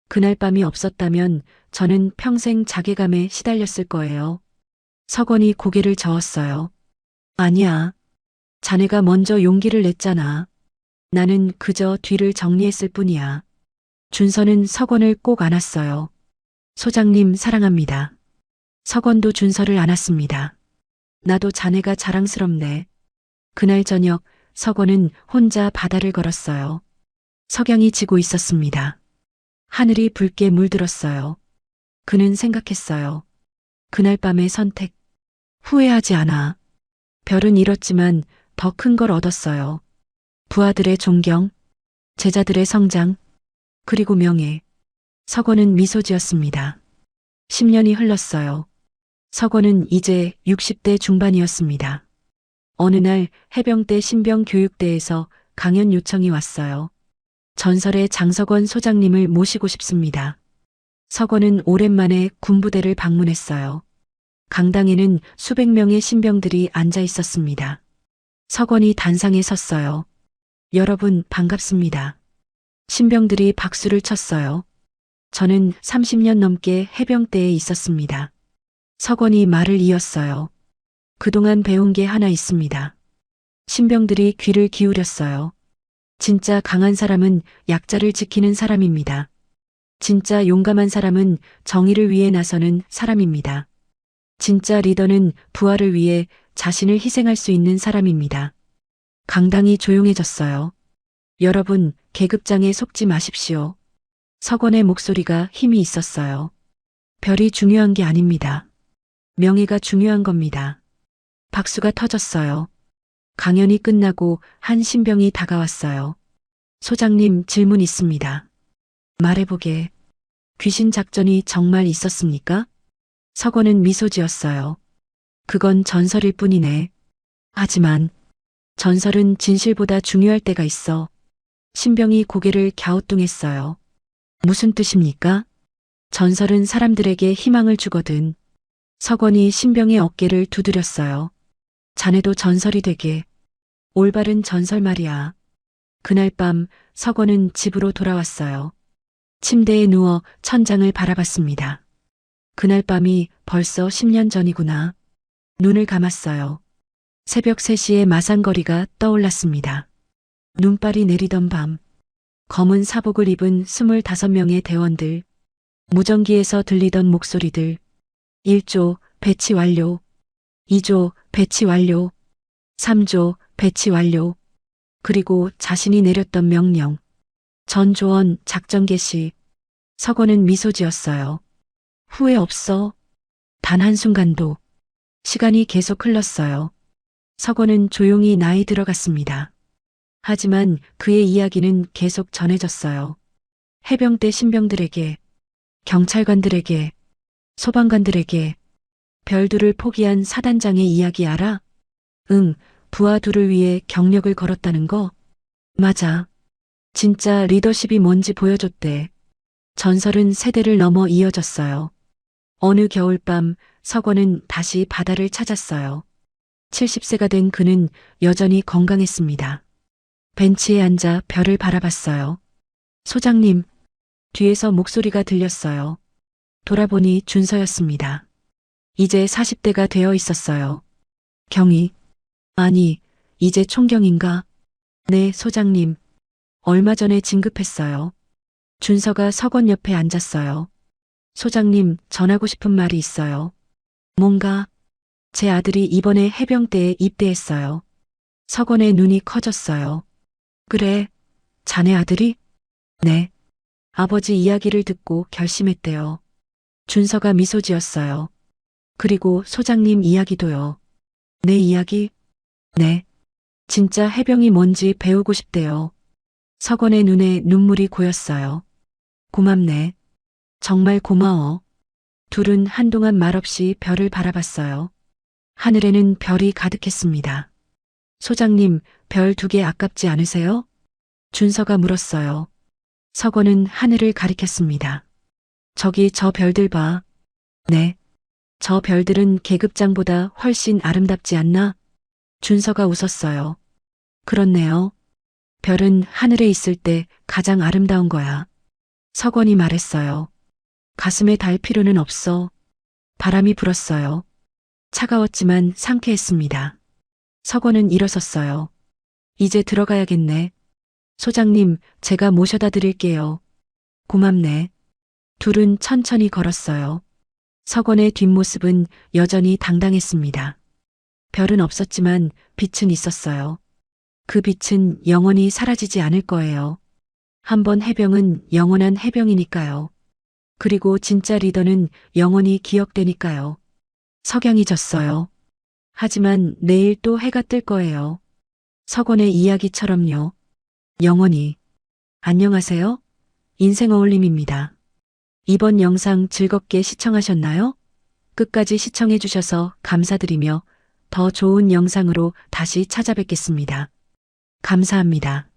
그날 밤이 없었다면 저는 평생 자괴감에 시달렸을 거예요. 석원이 고개를 저었어요. 아니야. 자네가 먼저 용기를 냈잖아. 나는 그저 뒤를 정리했을 뿐이야. 준서는 석원을 꼭 안았어요. 소장님 사랑합니다. 석원도 준서를 안았습니다. 나도 자네가 자랑스럽네. 그날 저녁 석원은 혼자 바다를 걸었어요. 석양이 지고 있었습니다. 하늘이 붉게 물들었어요. 그는 생각했어요. 그날 밤의 선택. 후회하지 않아. 별은 잃었지만 더 큰 걸 얻었어요. 부하들의 존경, 제자들의 성장, 그리고 명예. 석원은 미소 지었습니다. 10년이 흘렀어요. 석원은 이제 60대 중반이었습니다. 어느 날 해병대 신병교육대에서 강연 요청이 왔어요. 전설의 장석원 소장님을 모시고 싶습니다. 석원은 오랜만에 군부대를 방문했어요. 강당에는 수백 명의 신병들이 앉아 있었습니다. 석원이 단상에 섰어요. 여러분 반갑습니다. 신병들이 박수를 쳤어요. 저는 30년 넘게 해병대에 있었습니다. 석원이 말을 이었어요. 그동안 배운 게 하나 있습니다. 신병들이 귀를 기울였어요. 진짜 강한 사람은 약자를 지키는 사람입니다. 진짜 용감한 사람은 정의를 위해 나서는 사람입니다. 진짜 리더는 부하를 위해 자신을 희생할 수 있는 사람입니다. 강당이 조용해졌어요. 여러분, 계급장에 속지 마십시오. 석원의 목소리가 힘이 있었어요. 별이 중요한 게 아닙니다. 명예가 중요한 겁니다. 박수가 터졌어요. 강연이 끝나고 한 신병이 다가왔어요. 소장님, 질문 있습니다. 말해보게. 귀신 작전이 정말 있었습니까? 석원은 미소 지었어요. 그건 전설일 뿐이네. 하지만 전설은 진실보다 중요할 때가 있어. 신병이 고개를 갸우뚱했어요. 무슨 뜻입니까? 전설은 사람들에게 희망을 주거든. 석원이 신병의 어깨를 두드렸어요. 자네도 전설이 되게. 올바른 전설 말이야. 그날 밤 석원은 집으로 돌아왔어요. 침대에 누워 천장을 바라봤습니다. 그날 밤이 벌써 10년 전이구나. 눈을 감았어요. 새벽 3시에 마산거리가 떠올랐습니다. 눈발이 내리던 밤, 검은 사복을 입은 25명의 대원들, 무전기에서 들리던 목소리들, 1조 배치 완료, 2조 배치 완료, 3조 배치 완료, 그리고 자신이 내렸던 명령, 전조원 작전 개시. 서건은 미소 지었어요. 후회 없어. 단 한순간도. 시간이 계속 흘렀어요. 서건은 조용히 나이 들어갔습니다. 하지만 그의 이야기는 계속 전해졌어요. 해병대 신병들에게, 경찰관들에게, 소방관들에게, 별들을 포기한 사단장의 이야기 알아? 응, 부하 둘을 위해 경력을 걸었다는 거? 맞아. 진짜 리더십이 뭔지 보여줬대. 전설은 세대를 넘어 이어졌어요. 어느 겨울밤 서건은 다시 바다를 찾았어요. 70세가 된 그는 여전히 건강했습니다. 벤치에 앉아 별을 바라봤어요. 소장님, 뒤에서 목소리가 들렸어요. 돌아보니 준서였습니다. 이제 40대가 되어 있었어요. 경위. 아니, 이제 총경인가? 네, 소장님. 얼마 전에 진급했어요. 준서가 서건 옆에 앉았어요. 소장님, 전하고 싶은 말이 있어요. 뭔가? 제 아들이 이번에 해병대에 입대했어요. 서건의 눈이 커졌어요. 그래, 자네 아들이? 네. 아버지 이야기를 듣고 결심했대요. 준서가 미소 지었어요. 그리고 소장님 이야기도요. 내 이야기? 네. 진짜 해병이 뭔지 배우고 싶대요. 서건의 눈에 눈물이 고였어요. 고맙네. 정말 고마워. 둘은 한동안 말없이 별을 바라봤어요. 하늘에는 별이 가득했습니다. 소장님, 별 2개 아깝지 않으세요? 준서가 물었어요. 서건은 하늘을 가리켰습니다. 저기 저 별들 봐. 네. 저 별들은 계급장보다 훨씬 아름답지 않나? 준서가 웃었어요. 그렇네요. 별은 하늘에 있을 때 가장 아름다운 거야. 서건이 말했어요. 가슴에 달 필요는 없어. 바람이 불었어요. 차가웠지만 상쾌했습니다. 서건은 일어섰어요. 이제 들어가야겠네. 소장님, 제가 모셔다 드릴게요. 고맙네. 둘은 천천히 걸었어요. 서건의 뒷모습은 여전히 당당했습니다. 별은 없었지만 빛은 있었어요. 그 빛은 영원히 사라지지 않을 거예요. 한번 해병은 영원한 해병이니까요. 그리고 진짜 리더는 영원히 기억되니까요. 석양이 졌어요. 하지만 내일 또 해가 뜰 거예요. 서건의 이야기처럼요. 영원히. 안녕하세요. 인생 어울림입니다. 이번 영상 즐겁게 시청하셨나요? 끝까지 시청해주셔서 감사드리며 더 좋은 영상으로 다시 찾아뵙겠습니다. 감사합니다.